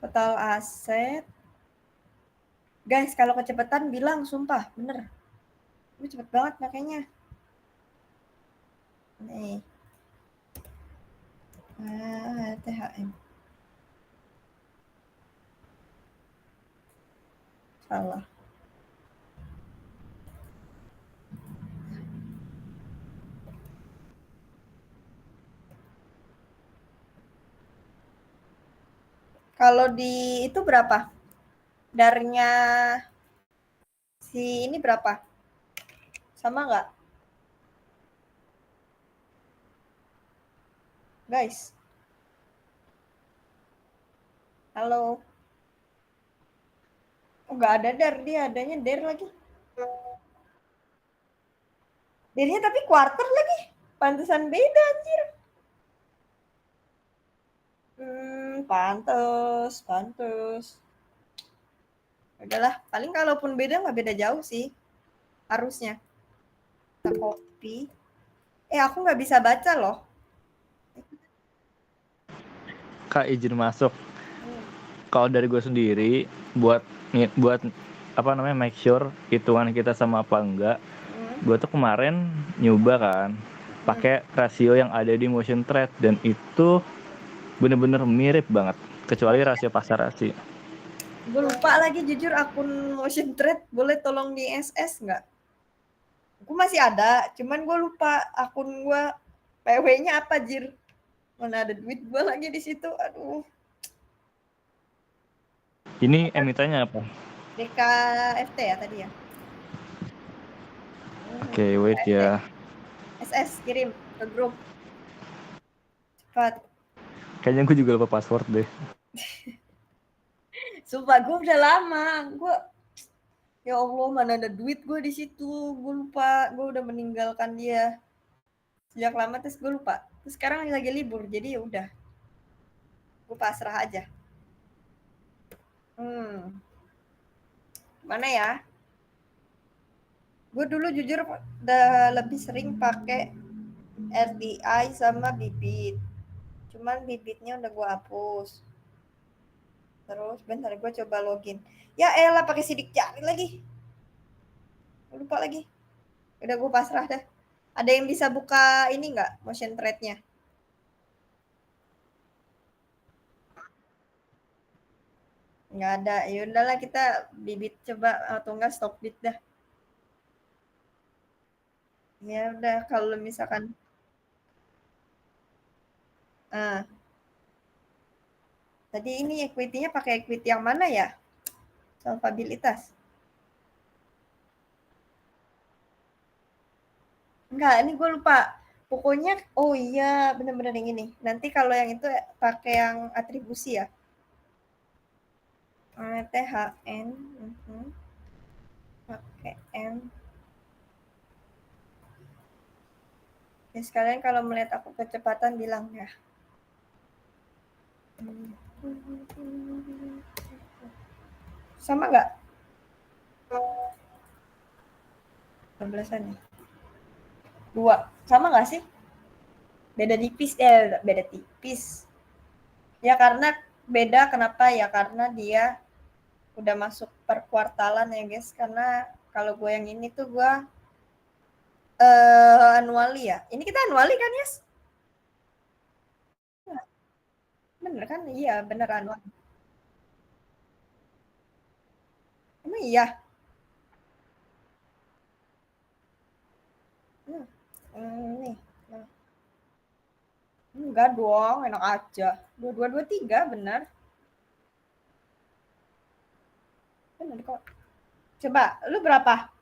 A: Total aset. Guys, kalau kecepatan bilang, sumpah, bener. Gue cepet banget makanya. Nih. THM. Salah. Kalau di itu berapa? Darnya si ini berapa? Sama nggak? Guys. Halo. Oh, nggak ada dar, dia adanya der lagi. Dernya tapi quarter lagi. Pantesan beda anjir. Pantes. Udahlah, paling kalaupun beda nggak beda jauh sih. Harusnya. Kita copy. Aku nggak bisa baca loh.
E: Kak, izin masuk. Kalau dari gue sendiri, buat apa namanya, make sure hitungan kita sama apa enggak, gue tuh kemarin nyoba kan pakai rasio yang ada di motion trade, dan itu bener-bener mirip banget, kecuali rasio pasar-rasio.
A: Gue lupa lagi jujur akun motion trade, boleh tolong di SS nggak? Gue masih ada, cuman gue lupa akun gue PW-nya apa jir. Mana ada duit gue lagi di situ, aduh.
E: Ini emitennya apa?
A: DKFT ya tadi ya?
E: Oke, wait ya.
A: SS kirim ke grup. Cepat.
E: Kayaknya gue juga lupa password deh.
A: Sumpah gue udah lama, gue ya Allah mana ada duit gue di situ, gue lupa, gue udah meninggalkan dia sejak lama, terus gue lupa, terus sekarang lagi libur jadi ya udah, gue pasrah aja. Mana ya? Gue dulu jujur udah lebih sering pakai RDI sama Bibit, cuman Bibitnya udah gue hapus. Terus bentar gue coba login. Ya elah pakai sidik jari lagi. Lupa lagi. Udah gue pasrah dah. Ada yang bisa buka ini nggak motion trade-nya? Nggak ada. Ya udahlah kita Bibit coba atau enggak stop bit dah. Ya udah kalau misalkan tadi ini equity-nya pakai equity yang mana ya? Solvabilitas. Enggak, ini gue lupa. Pokoknya, oh iya, bener-bener yang ini. Nanti kalau yang itu pakai yang atribusi ya. THN, pakai M. Ya, sekalian kalau melihat aku kecepatan bilang ya. Sama nggak? 12-an ya? 2. Sama nggak sih? Beda tipis. Beda tipis. Ya karena beda kenapa ya? Karena dia udah masuk per kuartalan ya guys. Karena kalau gue yang ini tuh gue annually ya. Ini kita annually kan Yes? Bener kan? Iya bener annually. Emang iya? Nih. Nah. Enggak dong, enak aja. 2223 bener. Bener kok. Coba, lu berapa?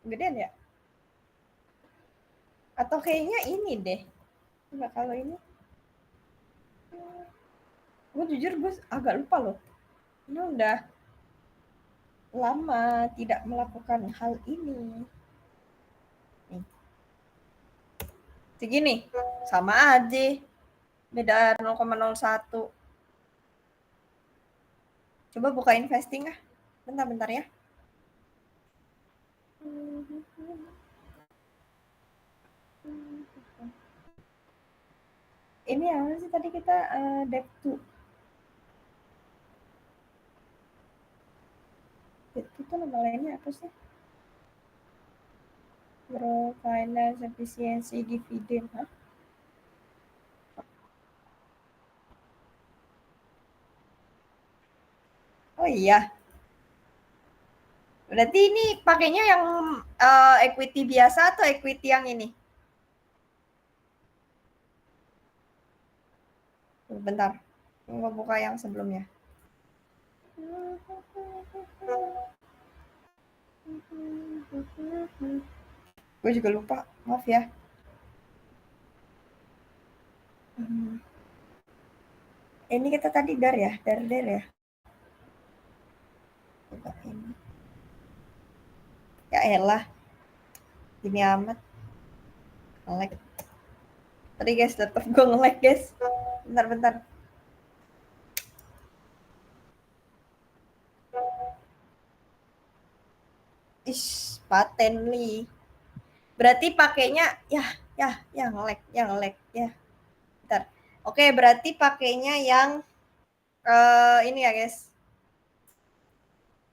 A: Gedean ya? Atau kayaknya ini deh. Enggak, kalau ini Gue jujur gue agak lupa loh. Ini udah lama tidak melakukan hal ini. Nih. Segini, sama aja. Beda 0,01. Coba buka investing ah. Bentar ya. Ini apa sih tadi kita debt2. Debt2 tuh nama lainnya apa sih? Grow finance efficiency dividend. Hah? Oh iya. Berarti ini pakainya yang equity biasa atau equity yang ini? Bentar. Gue buka yang sebelumnya. Gue juga lupa. Maaf ya. Ini kita tadi dar ya. Dar ya. Coba ini. Ya elah. Gini amat. Nge-lag. Tadi guys, laptop gue nge-lag guys. Bentar. Ish, patently. Berarti pakainya nge-lag ya. Bentar. Oke, berarti pakainya yang ini ya guys.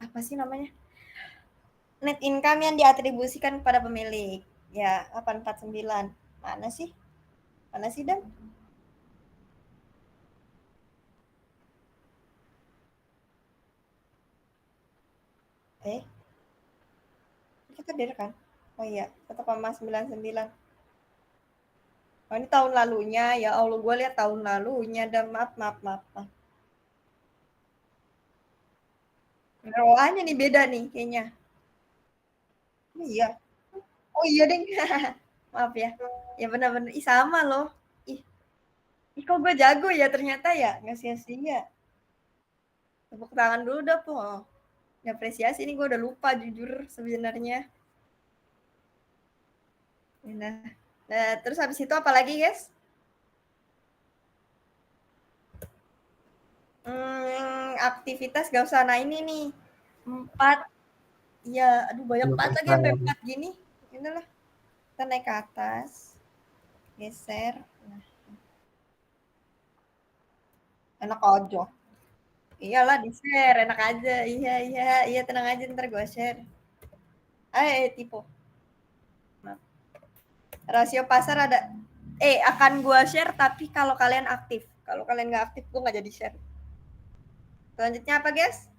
A: Apa sih namanya? Net income yang diatribusikan kepada pemilik. Ya, 849. Mana sih Dan? Kita der kan? Oh iya, 1,99. Oh ini tahun lalunya, ya Allah gue lihat tahun lalunya, dan maaf. ROA-nya nih beda nih kayaknya. Iya. Oh iya deng. Maaf ya. Ya benar-benar. Ih sama loh. Ih kok gue jago ya ternyata ya. Nggak sia-sia. Tepuk tangan dulu dah po. Apresiasi ini gue udah lupa jujur sebenarnya. Nah, terus habis itu apa lagi guys? Aktivitas gak usah. Nah ini nih 4. Iya, aduh banyak banget lagi sampai 4 gini. Inilah. Kita naik ke atas. Geser. Nah. Enak aja. Iyalah di share, enak aja. Iya tenang aja ntar gue share. Tipe. Maaf. Rasio pasar ada. Akan gue share tapi kalau kalian aktif. Kalau kalian nggak aktif gue nggak jadi share. Selanjutnya apa guys?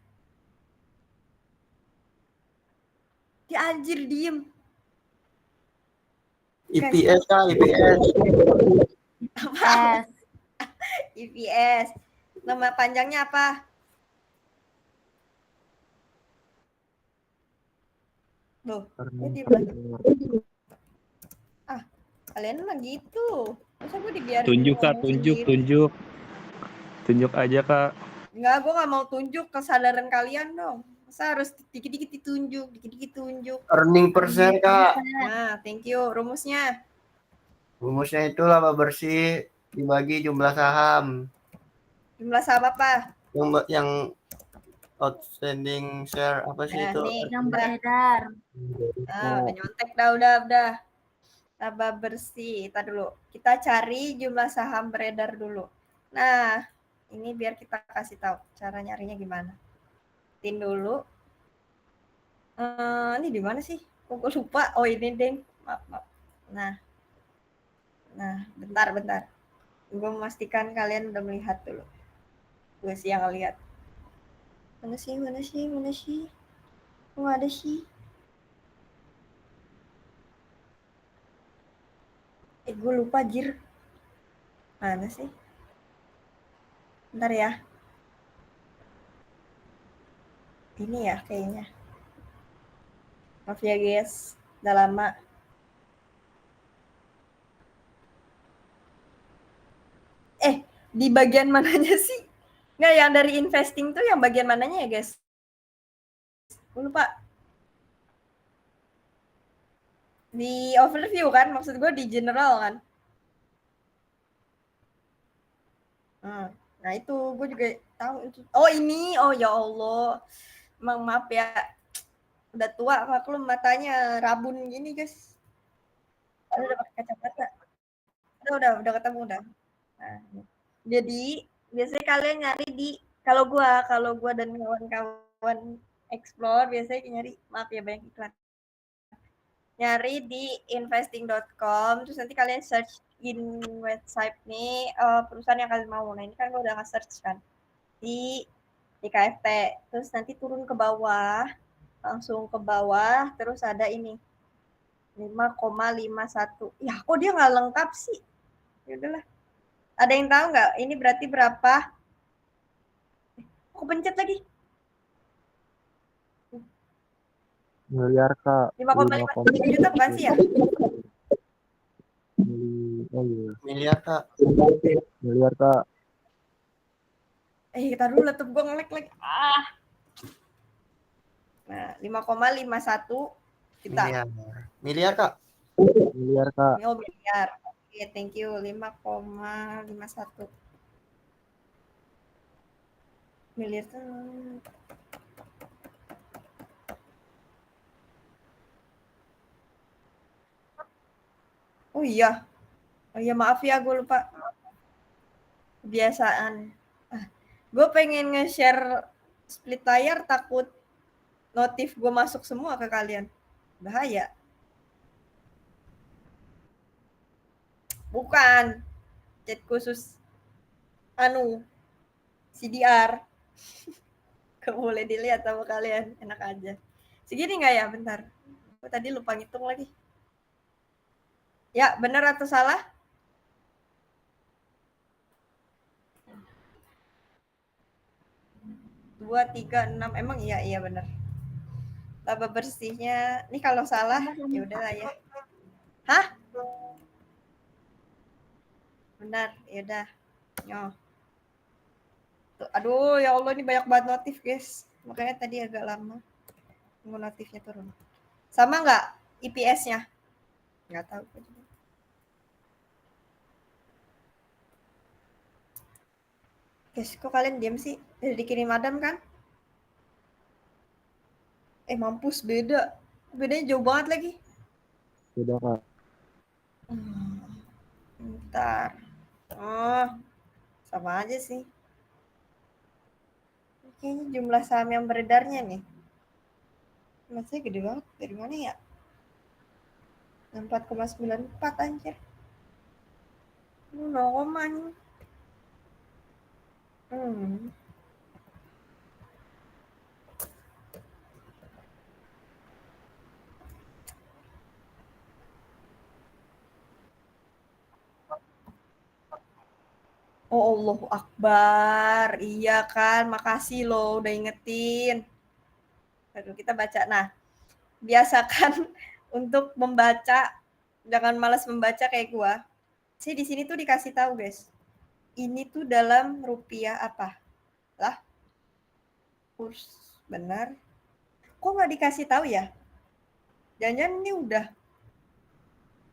A: Anjir diem.
D: IPS kah, IPS.
A: IPS. Nama panjangnya apa? Loh, kalian mah gitu. Masa gue dibiarin
G: tunjuk kak, tunjuk aja kak.
A: Enggak, gue nggak mau tunjuk kesadaran kalian dong. Masa harus dikit-dikit ditunjuk,
D: Earning per share kak.
A: Nah, thank you. Rumusnya
D: itu laba bersih dibagi jumlah saham.
A: Jumlah saham apa?
D: Yang outstanding share apa sih itu?
B: Yang beredar.
A: Menyontek udah. Laba bersih. Kita dulu. Kita cari jumlah saham beredar dulu. Nah, ini biar kita kasih tahu cara nyarinya gimana. Tin dulu. Ini di mana sih? Kok gue lupa? Oh ini deng. Maaf. Nah, bentar. Gue memastikan kalian udah melihat dulu. Gue sih yang lihat. Mana sih? Kok nggak ada sih? Gue lupa jir. Mana sih? Bentar ya. Ini ya kayaknya. Maaf ya guys, udah lama. Di bagian mananya sih? Nggak, yang dari investing tuh yang bagian mananya ya, guys? Gue lupa. Di overview kan? Maksud gue di general kan? Nah itu gue juga tahu itu. Oh ini, oh ya Allah. Emang maaf ya. Udah tua, maklum matanya rabun gini, guys. Udah pakai kacamata. Udah ketemu udah. Nah, jadi biasanya kalian nyari di kalau gua dan kawan-kawan explore biasanya nyari, maaf ya banyak iklan. Nyari di investing.com, terus nanti kalian search in website nih perusahaan yang kalian mau. Nah ini kan gua udah nge-search kan di KFT, terus nanti turun ke bawah, langsung ke bawah, terus ada ini 5,51. Ya kok dia nggak lengkap sih? Ya udahlah. Ada yang tahu nggak? Ini berarti berapa? Aku pencet lagi.
E: Miliar Kak.
A: 5,5 juta bukan sih ya?
E: Oh iya.
D: Miliar Kak.
E: Miliar Kak.
A: Kita dulu laptop gue nge-lag lagi. Nah, 5,51 juta.
D: Miliar Kak.
E: Miliar Kak.
A: Oh, miliar. Oke, thank you. 5,51 miliar tuh. Oh iya. Oh iya, maaf ya, gue lupa. Kebiasaan. Gue pengen nge-share split layar, takut notif gue masuk semua ke kalian. Bahaya. Bukan. Chat khusus CDR. Boleh dilihat sama kalian, enak aja. Segini nggak ya? Bentar. Gue tadi lupa ngitung lagi. Ya, benar atau salah? Dua, tiga, enam. Emang iya benar. Laba bersihnya. Ini kalau salah, ya udahlah ya. Hah? Benar, ya udah. Nyoh. Aduh, ya Allah, ini banyak banget notif, guys. Makanya tadi agak lama tunggu notifnya turun. Sama nggak IPS-nya? Nggak tahu. Guys, kok kalian diam sih? Udah dikirim Adam kan? Mampus, beda. Bedanya jauh banget lagi.
E: Beda Kak.
A: Bentar. Oh, sama aja sih. Kayaknya jumlah saham yang beredarnya nih. Masih gede banget. Dari mana ya? 4,94 anjir. 0, Oh, Allahu Akbar. Iya kan, makasih loh udah ingetin. Aduh, kita baca. Nah, biasakan untuk membaca, jangan malas membaca kayak gua. Saya di sini tuh dikasih tahu, guys. Ini tuh dalam rupiah apa? Lah, kurs benar. Kok nggak dikasih tahu ya? Jangan-jangan ini udah.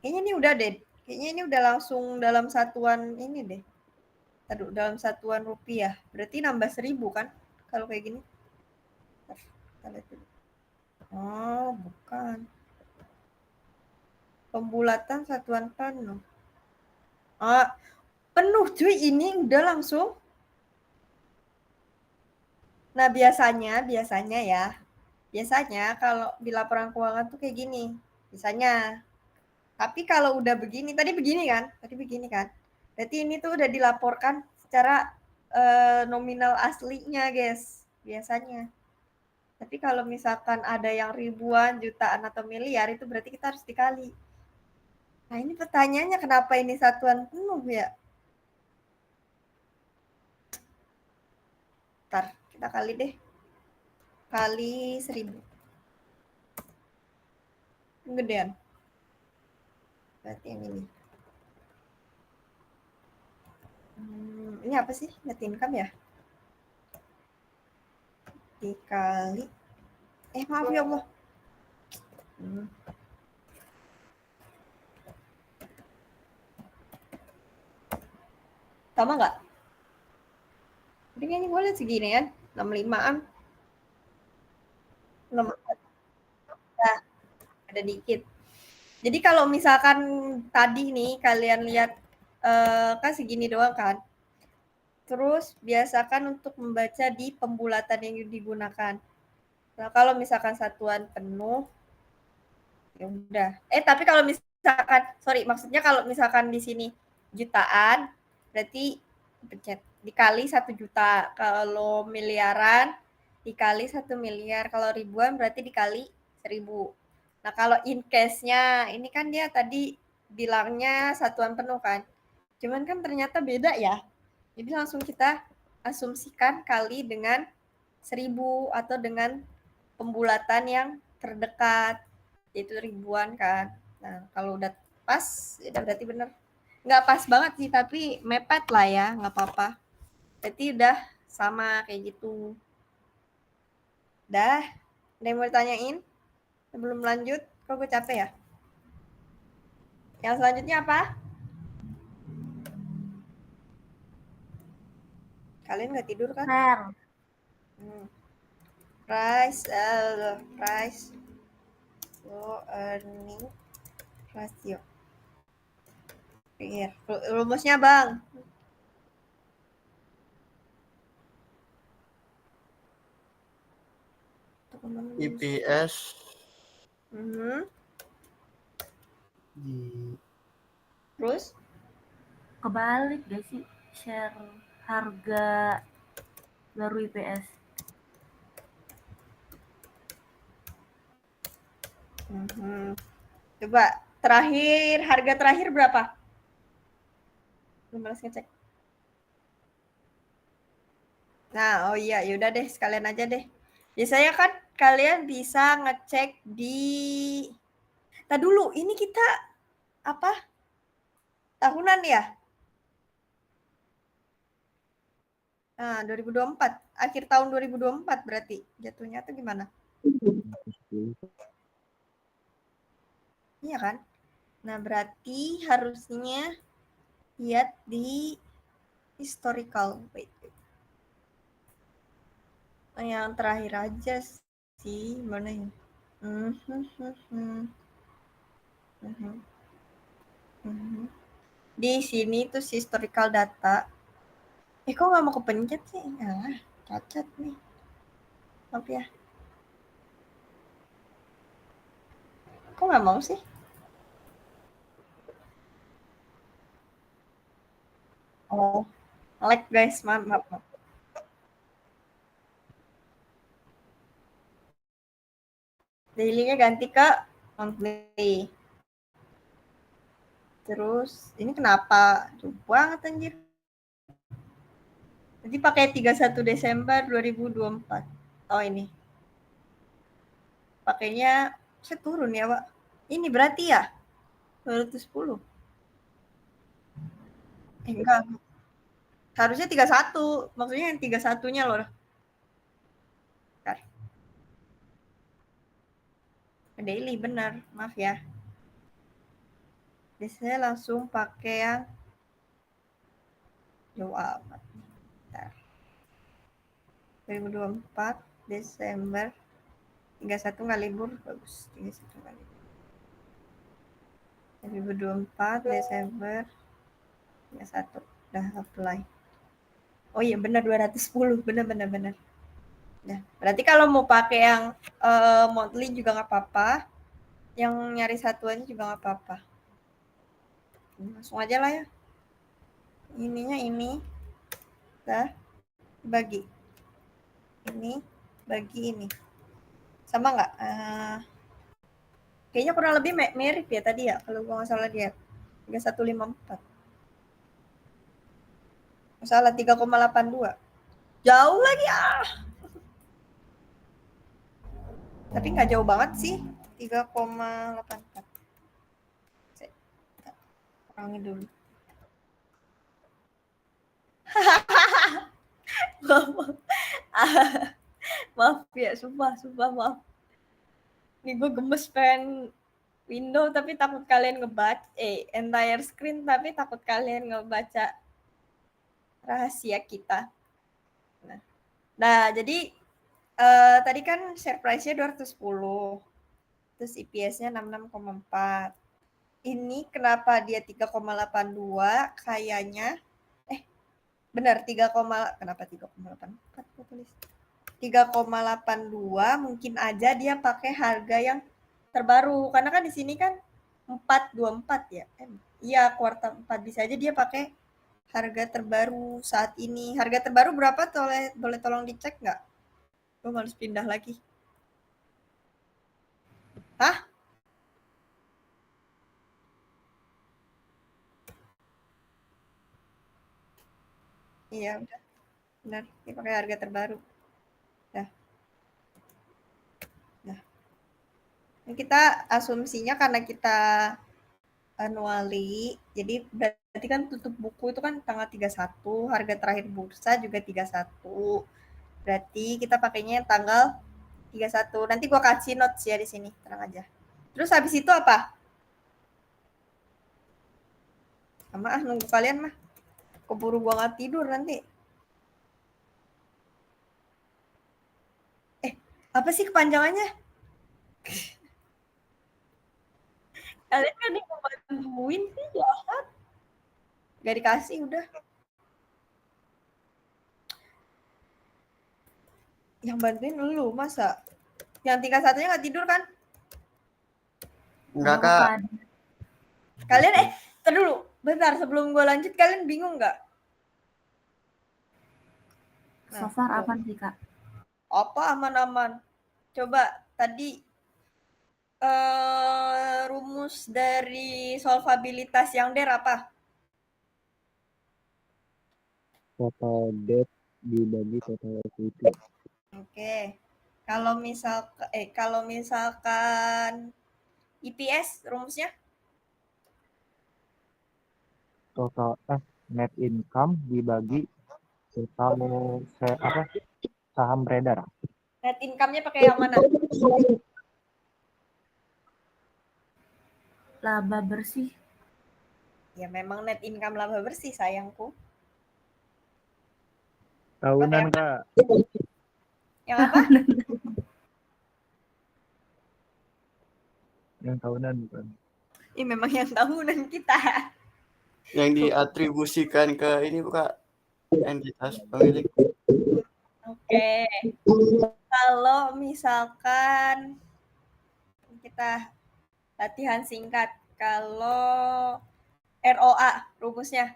A: Kayaknya ini udah deh. Kayaknya ini udah langsung dalam satuan ini deh. Aduh, dalam satuan rupiah. Berarti nambah 1.000 kan? Kalau kayak gini. Kita lihat dulu. Oh, bukan. Pembulatan satuan penuh. Penuh cuy, ini udah langsung. Nah, biasanya ya. Biasanya kalau di laporan keuangan tuh kayak gini. Biasanya. Tapi kalau udah begini, tadi begini kan? Berarti ini tuh udah dilaporkan secara nominal aslinya, guys. Biasanya. Tapi kalau misalkan ada yang ribuan, jutaan, atau miliar, itu berarti kita harus dikali. Nah, ini pertanyaannya kenapa ini satuan penuh ya? Ntar, kita kali deh. Kali 1.000. Gedean. Berarti yang ini. Ini Ini apa sih? Net income ya? Dikali. Maaf ya Allah. Sama nggak? Jadi kayaknya gue lihat segini kan. 65-an. 64. Nah, ada dikit. Jadi kalau misalkan tadi nih kalian lihat kan segini doang kan. Terus biasakan untuk membaca di pembulatan yang digunakan. Nah, kalau misalkan satuan penuh, ya udah. Tapi kalau misalkan, maksudnya kalau misalkan di sini jutaan, berarti pencet dikali 1 juta. Kalau miliaran, dikali 1 miliar. Kalau ribuan, berarti dikali 1000. Nah, kalau in case-nya, ini kan dia tadi bilangnya satuan penuh kan. Cuman kan ternyata beda ya. Jadi langsung kita asumsikan kali dengan 1000 atau dengan pembulatan yang terdekat, yaitu ribuan kan. Nah, kalau udah pas, ya berarti bener. Nggak pas banget sih, tapi mepet lah ya, nggak apa-apa. Berarti udah sama kayak gitu. Dah, ada yang mau ditanyain? Sebelum lanjut, kok gue capek ya? Yang selanjutnya apa? Kalian nggak tidur kan? Price to earning ratio. Rumusnya Bang.
D: EPS
A: Terus?
B: Kebalik gak sih? Share harga baru IPS.
A: Coba harga terakhir berapa? Lu malas ngecek. Nah, oh iya, yaudah deh, sekalian aja deh. Biasanya kan kalian bisa ngecek di... dulu, ini kita apa? Tahunan ya? Nah, 2024. Akhir tahun 2024 berarti. Jatuhnya tuh gimana? Iya kan? Nah, berarti harusnya lihat di historical. Wait. Yang terakhir aja sih. Mana ya? Di sini tuh historical data. Kok nggak mau kepencet sih? Cacat nih. Maaf ya. Kok nggak mau sih? Oh, like guys, maaf. Daily-nya ganti ke monthly. Terus, ini kenapa? Jauh banget anjir. Jadi pakai 31 Desember 2024. Oh, ini. Pakainya, saya turun ya, Pak. Ini berarti ya? 210. Enggak. Harusnya 31. Maksudnya yang 31-nya loh. Bentar. Daily, benar. Maaf ya. Biasanya langsung pakai yang jauh amat. Bentar. 2024 Desember 31 nggak libur, bagus. 31 nggak libur. 2024 Desember 31 udah apply. Oh iya benar 210, benar. Nah, berarti kalau mau pakai yang monthly juga nggak apa-apa, yang nyari satuannya juga nggak apa-apa. Langsung aja lah ya. Ininya ini, dah bagi ini bagi ini, sama nggak? Kayaknya kurang lebih mirip ya tadi ya, kalau gue nggak salah dia 3154. Salah 3,82. Jauh lagi Tapi nggak jauh banget sih. 3,84. Kurangin dulu. Maaf ya, sumpah maaf. Nih gue gemes pengen window tapi takut kalian ngebaca entire screen tapi takut kalian ngebaca rahasia kita. Nah jadi tadi kan share price-nya 210. Terus EPS-nya 66,4. Ini kenapa dia 3,82 kayaknya benar kenapa 3,84 gue tulis 3,82 mungkin aja dia pakai harga yang terbaru karena kan di sini kan 424 ya. Iya, kuartal 4 bisa aja dia pakai harga terbaru saat ini. Harga terbaru berapa? Boleh tolong dicek nggak? Gue harus pindah lagi. Hah? Iya, udah. Benar, dia pakai harga terbaru. Nah. Ini kita asumsinya karena kita annually, jadi berarti kan tutup buku itu kan tanggal 31, harga terakhir bursa juga 31. Berarti kita pakainya tanggal 31. Nanti gua kasih notes ya di sini, tenang aja. Terus habis itu apa? Sama nunggu kalian mah. Keburu gua nggak tidur nanti. Apa sih kepanjangannya? Kalian kan yang bantuin sih jahat. Gak dikasih udah. Yang bantuin lu masa? Yang tingkat satunya nggak tidur kan?
D: Enggak, Kak.
A: Kalian dulu. Bentar, sebelum gue lanjut, kalian bingung nggak?
B: So far aman sih, Kak.
A: Apa aman-aman? Coba tadi rumus dari solvabilitas yang DER apa?
E: Total debt dibagi total equity.
A: Oke. Kalau misalkan EPS rumusnya?
E: Total net income dibagi total saham beredar.
A: Net income-nya pakai yang mana?
B: Laba bersih.
A: Ya memang net income laba bersih sayangku.
E: Tahunan, Kak.
A: Yang apa?
E: Yang tahunan bukan.
A: Ini memang yang tahunan kita.
D: Yang diatribusikan ke ini Kak, entitas pemilik.
A: Oke. Kalau misalkan kita latihan singkat, kalau ROA rumusnya?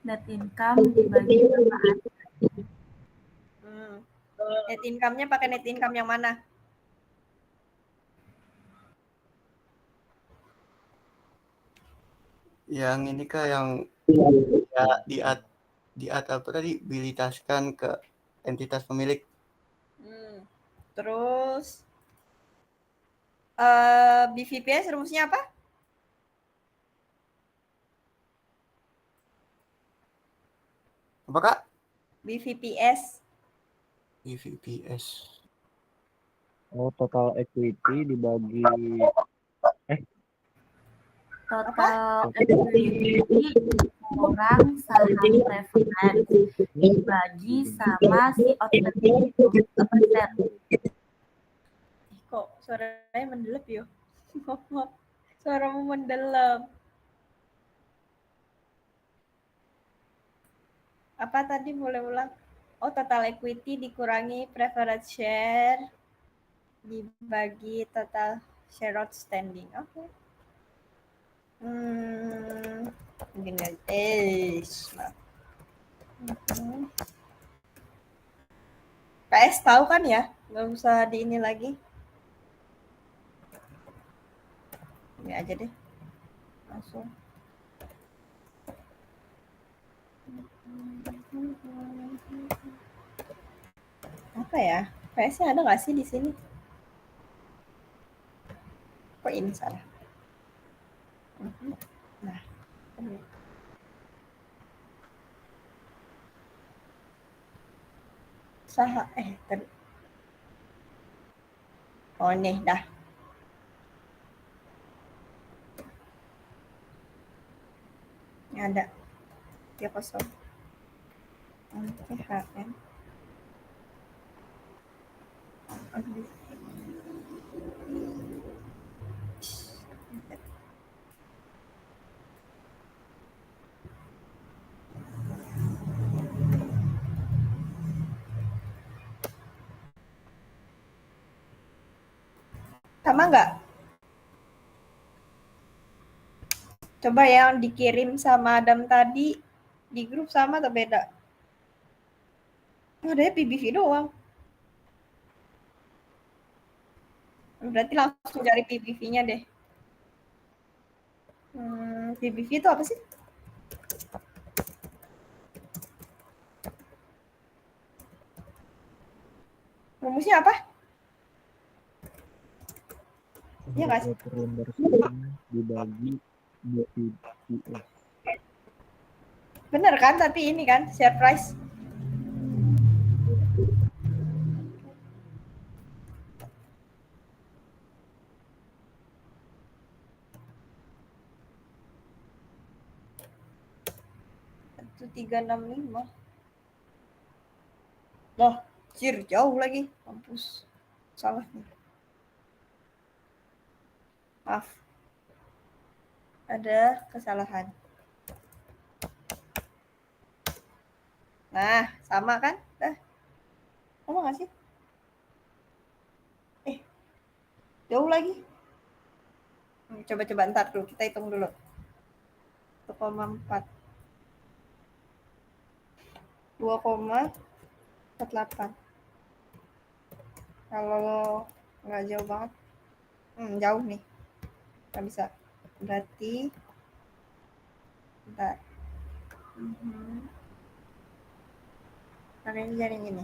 B: Net income dibagi berapa?
A: Net income-nya pakai net income yang mana?
D: Yang ini Kak yang ya, apa tadi bilitaskan ke entitas pemilik.
A: Terus BVPS rumusnya apa?
D: Apa Kak?
A: BVPS.
E: Oh, total equity dibagi
B: Total equity kurang saham preference dibagi sama si outstanding itu persen.
A: Kok suaranya mendelep yo? Suaramu mendelep. Apa tadi boleh ulang? Oh, total equity dikurangi preference share dibagi total share outstanding. Oke. Gini PS tahu kan ya? Nggak usah di ini lagi. Ini aja deh. Langsung. Apa ya? PS-nya ada nggak sih di sini? Kok ini salah? Nah, usaha. Oh nih dah. Ini ada 30. THM. Sama nggak? Coba yang dikirim sama Adam tadi di grup sama atau beda? Adanya PBV doang. Berarti langsung cari PBV-nya deh. PBV itu apa sih? Rumusnya apa? Iya nggak sih?
E: Dibagi 2
A: Bener kan? Tapi ini kan share price. Itu 365. Loh, jauh lagi. Mampus. Salah nih. Maaf. Ada kesalahan. Nah, sama kan? Sama nggak sih? Jauh lagi. Coba ntar dulu. Kita hitung dulu. 1,4. 2,48. Kalau nggak jauh banget. Jauh nih. Nggak bisa. Berarti bentar. Karena ini jaring ini.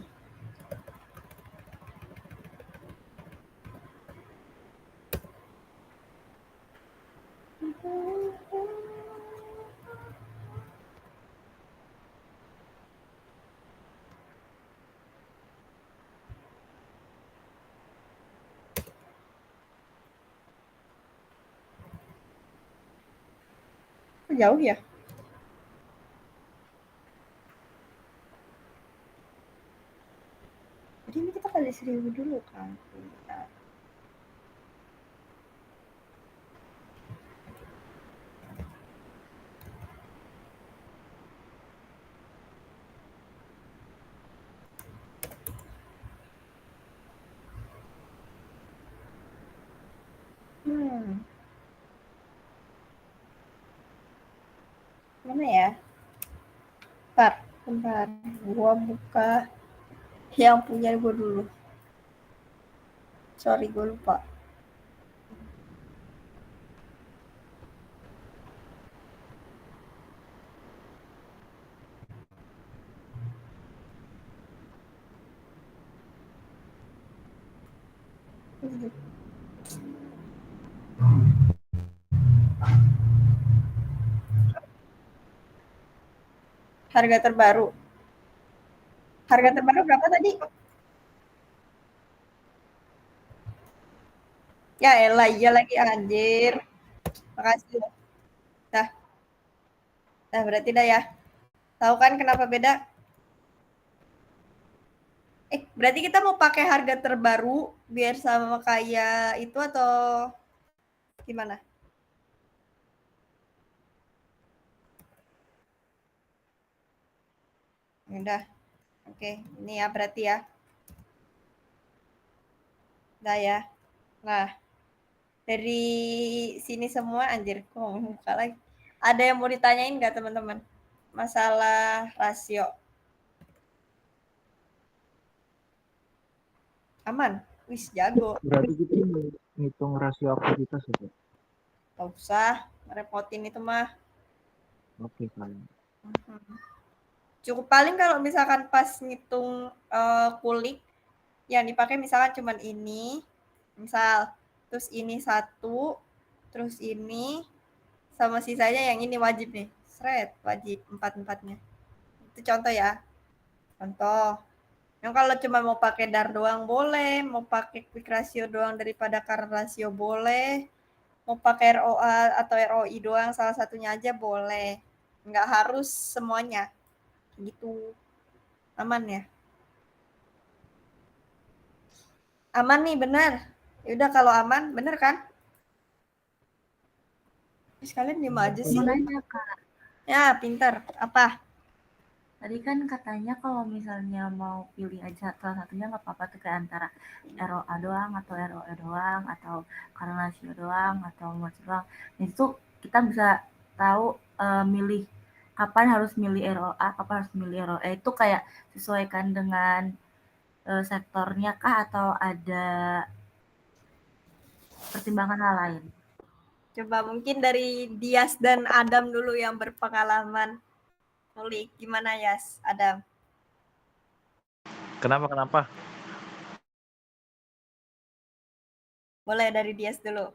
A: Jauh ya? Jadi ini kita kali 1000 dulu kan. Mana ya? Bentar. Gua buka yang punya gua dulu. Sorry, gua lupa. Harga terbaru. Harga terbaru berapa tadi? Ya elah, iya lagi anjir. Makasih. Dah. Berarti dah ya. Tahu kan kenapa beda? Berarti kita mau pakai harga terbaru biar sama kayak itu atau gimana? Udah. Oke, ini ya berarti ya. Udah ya. Nah, dari sini semua anjir, kok buka lagi. Ada yang mau ditanyain nggak teman-teman? Masalah rasio. Aman? Wis jago.
E: Berarti kita ngitung rasio aktivitas ya?
A: Gak usah, merepotin itu mah.
E: Oke, kalian.
A: Cukup paling kalau misalkan pas ngitung kulik, yang dipakai misalkan cuman ini, misal, terus ini 1, terus ini, sama sisanya yang ini wajib nih. Wajib 4-4-nya. Itu contoh ya. Contoh. Yang kalau cuma mau pakai DAR doang boleh, mau pakai quick ratio doang daripada current ratio boleh, mau pakai ROA atau ROI doang salah satunya aja boleh. Nggak harus semuanya. Gitu. Aman ya? Aman nih, bener. Yaudah kalau aman, bener kan? Kalian diem aja sih.
B: Mau nanya, Kak.
A: Ya, pinter. Apa?
B: Tadi kan katanya kalau misalnya mau pilih aja salah satunya nggak apa-apa tuh kayak antara ROA doang atau ROE doang atau current ratio doang atau margin doang. Itu kita bisa tahu milih kapan harus milih ROA, kapan harus milih ROE itu kayak sesuaikan dengan sektornya kah atau ada pertimbangan hal lain?
A: Coba mungkin dari Dias dan Adam dulu yang berpengalaman. Ngulik, gimana Yas, Adam?
E: Kenapa?
A: Boleh dari Dias dulu.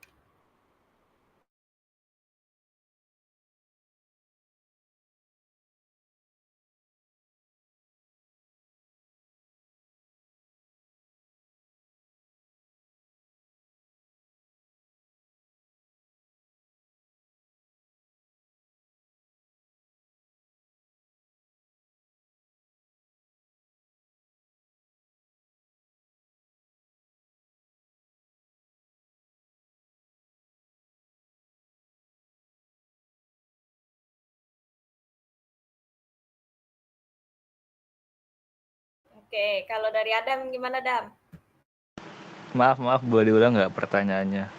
A: Oke, kalau dari Adam gimana, Dam?
E: Maaf, boleh diulang nggak pertanyaannya?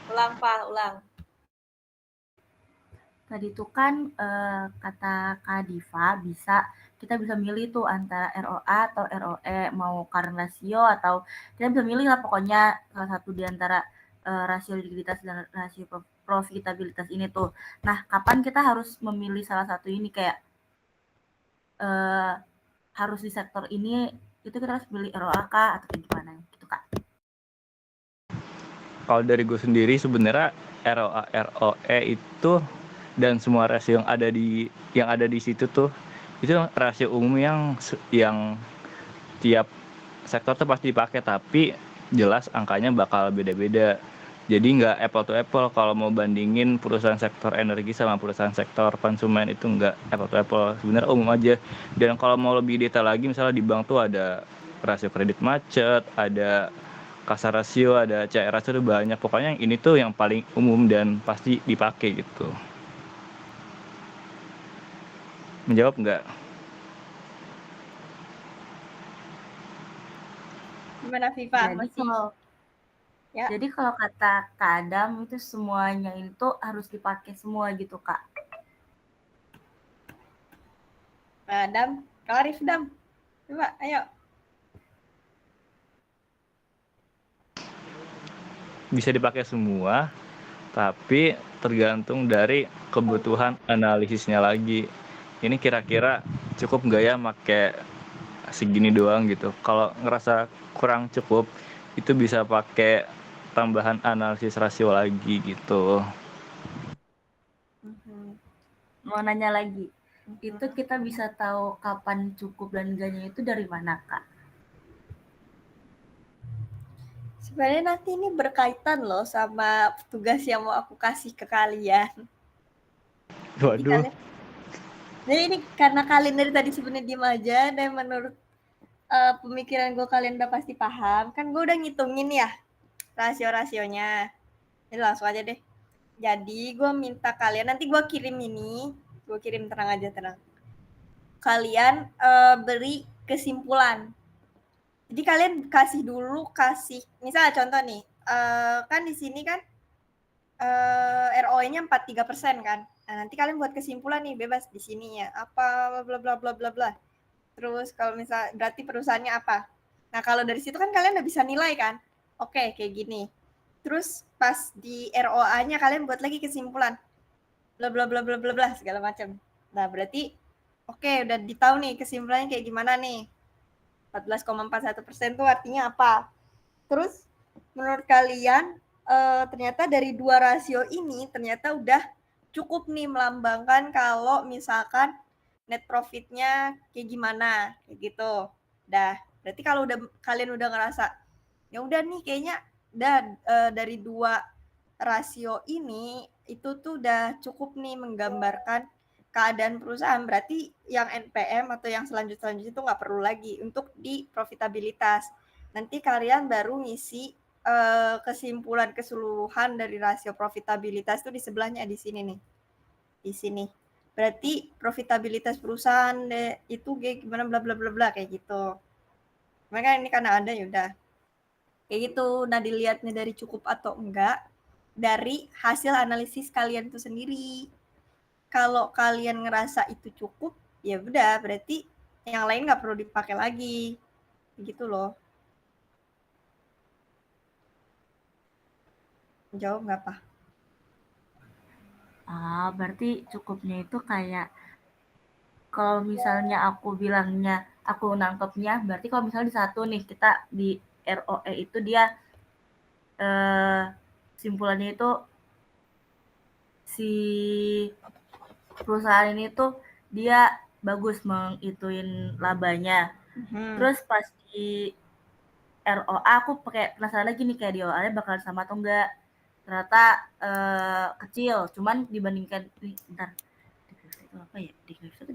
A: Ulang, Pak, ulang.
B: Tadi itu kan kata Kak Diva kita bisa milih tuh antara ROA atau ROE, mau current ratio atau kita bisa milih lah pokoknya salah satu di antara rasio likuiditas dan rasio profitabilitas ini tuh. Nah, kapan kita harus memilih salah satu ini kayak harus di sektor ini itu kita harus pilih ROA kah atau gimana gitu, Kak?
E: Kalau dari gue sendiri sebenarnya ROA ROE itu dan semua rasio yang ada di situ tuh itu rasio umum yang tiap sektor tuh pasti dipakai, tapi jelas angkanya bakal beda-beda. Jadi nggak apple to apple kalau mau bandingin perusahaan sektor energi sama perusahaan sektor konsumen, itu nggak apple to apple, sebenarnya umum aja. Dan kalau mau lebih detail lagi, misalnya di bank tuh ada rasio kredit macet, ada kasar rasio, ada CR rasio, tuh banyak. Pokoknya yang ini tuh yang paling umum dan pasti dipakai gitu. Menjawab nggak?
A: Gimana Viva?
B: Jadi kalau kata Kak Adam itu semuanya itu harus dipakai semua gitu, Kak.
A: Nah, Dam, Kak Arif, Dam. Coba, ayo.
E: Bisa dipakai semua, tapi tergantung dari kebutuhan analisisnya lagi. Ini kira-kira cukup nggak ya pakai segini doang gitu. Kalau ngerasa kurang cukup, itu bisa pakai tambahan analisis rasio lagi gitu.
B: Mau nanya lagi, itu kita bisa tahu kapan cukup dan enggaknya itu dari mana, Kak?
A: Sebenarnya nanti ini berkaitan loh sama tugas yang mau aku kasih ke kalian.
E: Waduh.
A: Jadi ini karena kalian dari tadi sebenarnya diem aja, dan menurut pemikiran gue kalian udah pasti paham. Kan gue udah ngitungin ya rasio-rasionya. Jadi langsung aja deh. Jadi gue minta kalian, nanti gue kirim ini, gue kirim, tenang aja, tenang. Kalian beri kesimpulan. Jadi kalian kasih misalnya contoh nih, kan di sini kan ROE-nya 43% kan. Nah, nanti kalian buat kesimpulan nih, bebas di sini ya. Apa bla bla bla bla bla. Terus kalau misal berarti perusahaannya apa? Nah, kalau dari situ kan kalian udah bisa nilai kan. Oke, kayak gini. Terus pas di ROA-nya kalian buat lagi kesimpulan. Bla bla bla bla bla bla segala macam. Nah, berarti oke, udah ditahu nih kesimpulannya kayak gimana nih. 14,41% tuh artinya apa? Terus menurut kalian ternyata dari dua rasio ini ternyata udah cukup nih melambangkan kalau misalkan net profitnya kayak gimana, kayak gitu. Dah. Berarti kalau kalian udah ngerasa ya udah nih kayaknya dari 2 rasio ini itu tuh udah cukup nih menggambarkan keadaan perusahaan, berarti yang NPM atau yang selanjutnya itu nggak perlu lagi untuk di profitabilitas. Nanti kalian baru ngisi kesimpulan keseluruhan dari rasio profitabilitas itu di sebelahnya di sini nih. Di sini. Berarti profitabilitas perusahaan itu gimana bla bla bla bla kayak gitu. Makanya ini karena ada ya udah. Kayak gitu. Nah, dilihatnya dari cukup atau enggak dari hasil analisis kalian itu sendiri. Kalau kalian ngerasa itu cukup, ya udah berarti yang lain nggak perlu dipakai lagi. Gitu loh. Jawab nggak, Pak?
B: Berarti cukupnya itu kayak kalau misalnya aku bilangnya, aku nangkepnya, berarti kalau misalnya di satu nih, kita di ROE itu dia simpulannya itu si perusahaan ini tuh dia bagus mengituin labanya. Terus pas di ROA aku pakai penasaran lagi nih kayak di OA bakal sama atau enggak. Ternyata kecil, cuman dibandingkan bentar. Itu apa ya?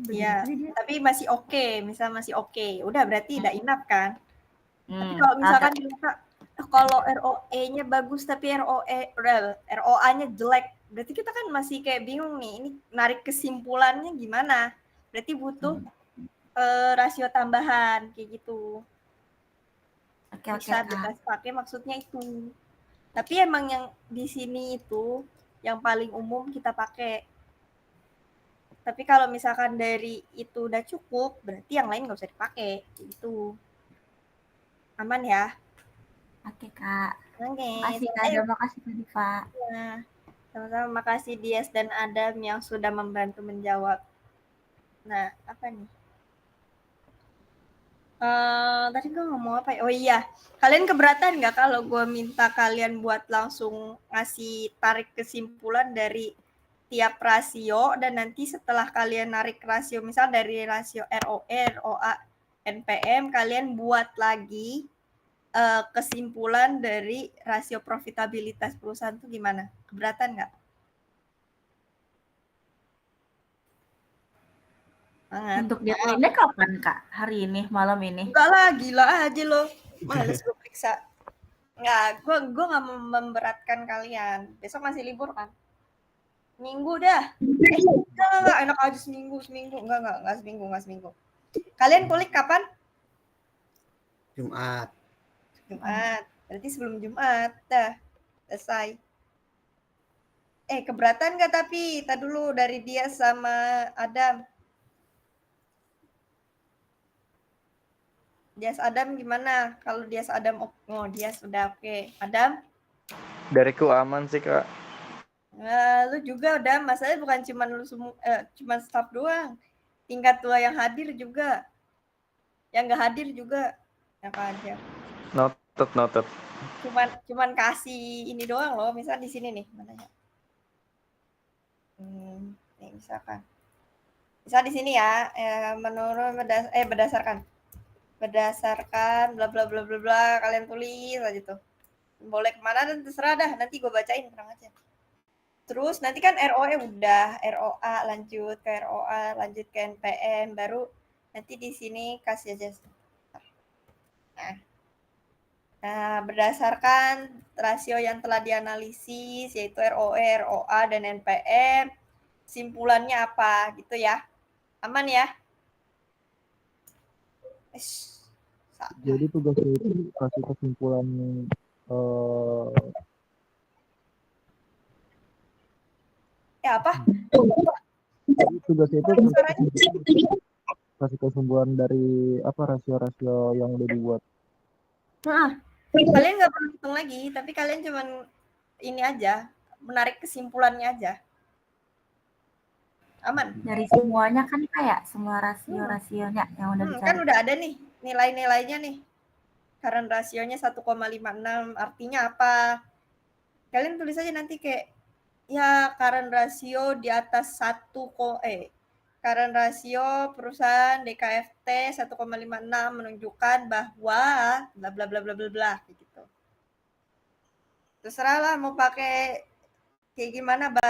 A: Iya, tapi masih oke, misal masih oke. Udah berarti udah enough kan? Tapi kalau misalkan kalau ROE-nya bagus tapi ROA-nya jelek, berarti kita kan masih kayak bingung nih, ini narik kesimpulannya gimana? Berarti butuh rasio tambahan kayak gitu. Bisa bebas pakai maksudnya itu. Tapi emang yang di sini itu yang paling umum kita pakai. Tapi kalau misalkan dari itu udah cukup, berarti yang lain nggak usah dipakai gitu. Aman ya?
B: Oke, Kak.
A: Oke.
B: Makasih, Kak. Makasih, Kak Diva.
A: Nah, sama-sama makasih Dias dan Adam yang sudah membantu menjawab. Nah, apa nih? Tadi gue ngomong apa ya? Oh iya, kalian keberatan nggak kalau gue minta kalian buat langsung ngasih tarik kesimpulan dari tiap rasio dan nanti setelah kalian narik rasio, misal dari rasio ROE, ROA, NPM, kalian buat lagi kesimpulan dari rasio profitabilitas perusahaan itu gimana? Keberatan nggak? Banget.
B: Untuk deadline-nya kapan, Kak? Hari ini, malam ini?
A: Enggak lah, gila aja lo. Males gue periksa. Enggak, gue nggak memberatkan kalian. Besok masih libur kan? Minggu dah. Enggak, enak aja seminggu. Enggak seminggu. Kalian kulik kapan?
D: Jumat.
A: Berarti sebelum Jumat. Dah, selesai. Keberatan nggak tapi? Tadi dulu dari dia sama Adam. Dias Adam gimana? Kalau Dias Adam Dias udah oke. Adam?
E: Dariku aman sih, Kak.
A: Lu juga udah, masalahnya bukan cuma lu semua, cuma staff doang. Tingkat tua yang hadir juga. Yang nggak hadir juga. Apa aja.
E: Noted.
A: Cuman kasih ini doang loh. Misal di sini nih, mana ya? Nih misalkan. Misal di sini ya, berdasarkan bla bla bla bla bla, kalian tulis aja tuh. Boleh kemana dan terserah dah, nanti gue bacain terang aja. Terus nanti kan ROE udah, ROA lanjut ke ROA, lanjut ke NPM, baru nanti di sini kasih aja. Nah, berdasarkan rasio yang telah dianalisis, yaitu ROE, ROA, dan NPM, simpulannya apa gitu ya. Aman ya?
E: Jadi tugasnya itu kasih kesimpulan
A: apa?
E: Jadi tugasnya itu kasih kesimpulan dari apa rasio-rasio yang udah dibuat.
A: Kalian nggak perlu hitung lagi, tapi kalian cuman ini aja, menarik kesimpulannya aja. Aman.
B: Dari semuanya kan kayak semua rasio-rasionya yang udah dicari.
A: Kan udah ada nih nilai-nilainya nih. Current rasionya 1,56 artinya apa? Kalian tulis aja nanti kayak ya current rasio di atas 1 current ratio perusahaan DKFT 1,56 menunjukkan bahwa bla bla bla bla bla bla gitu. Terserah lah mau pakai kayak gimana bahasa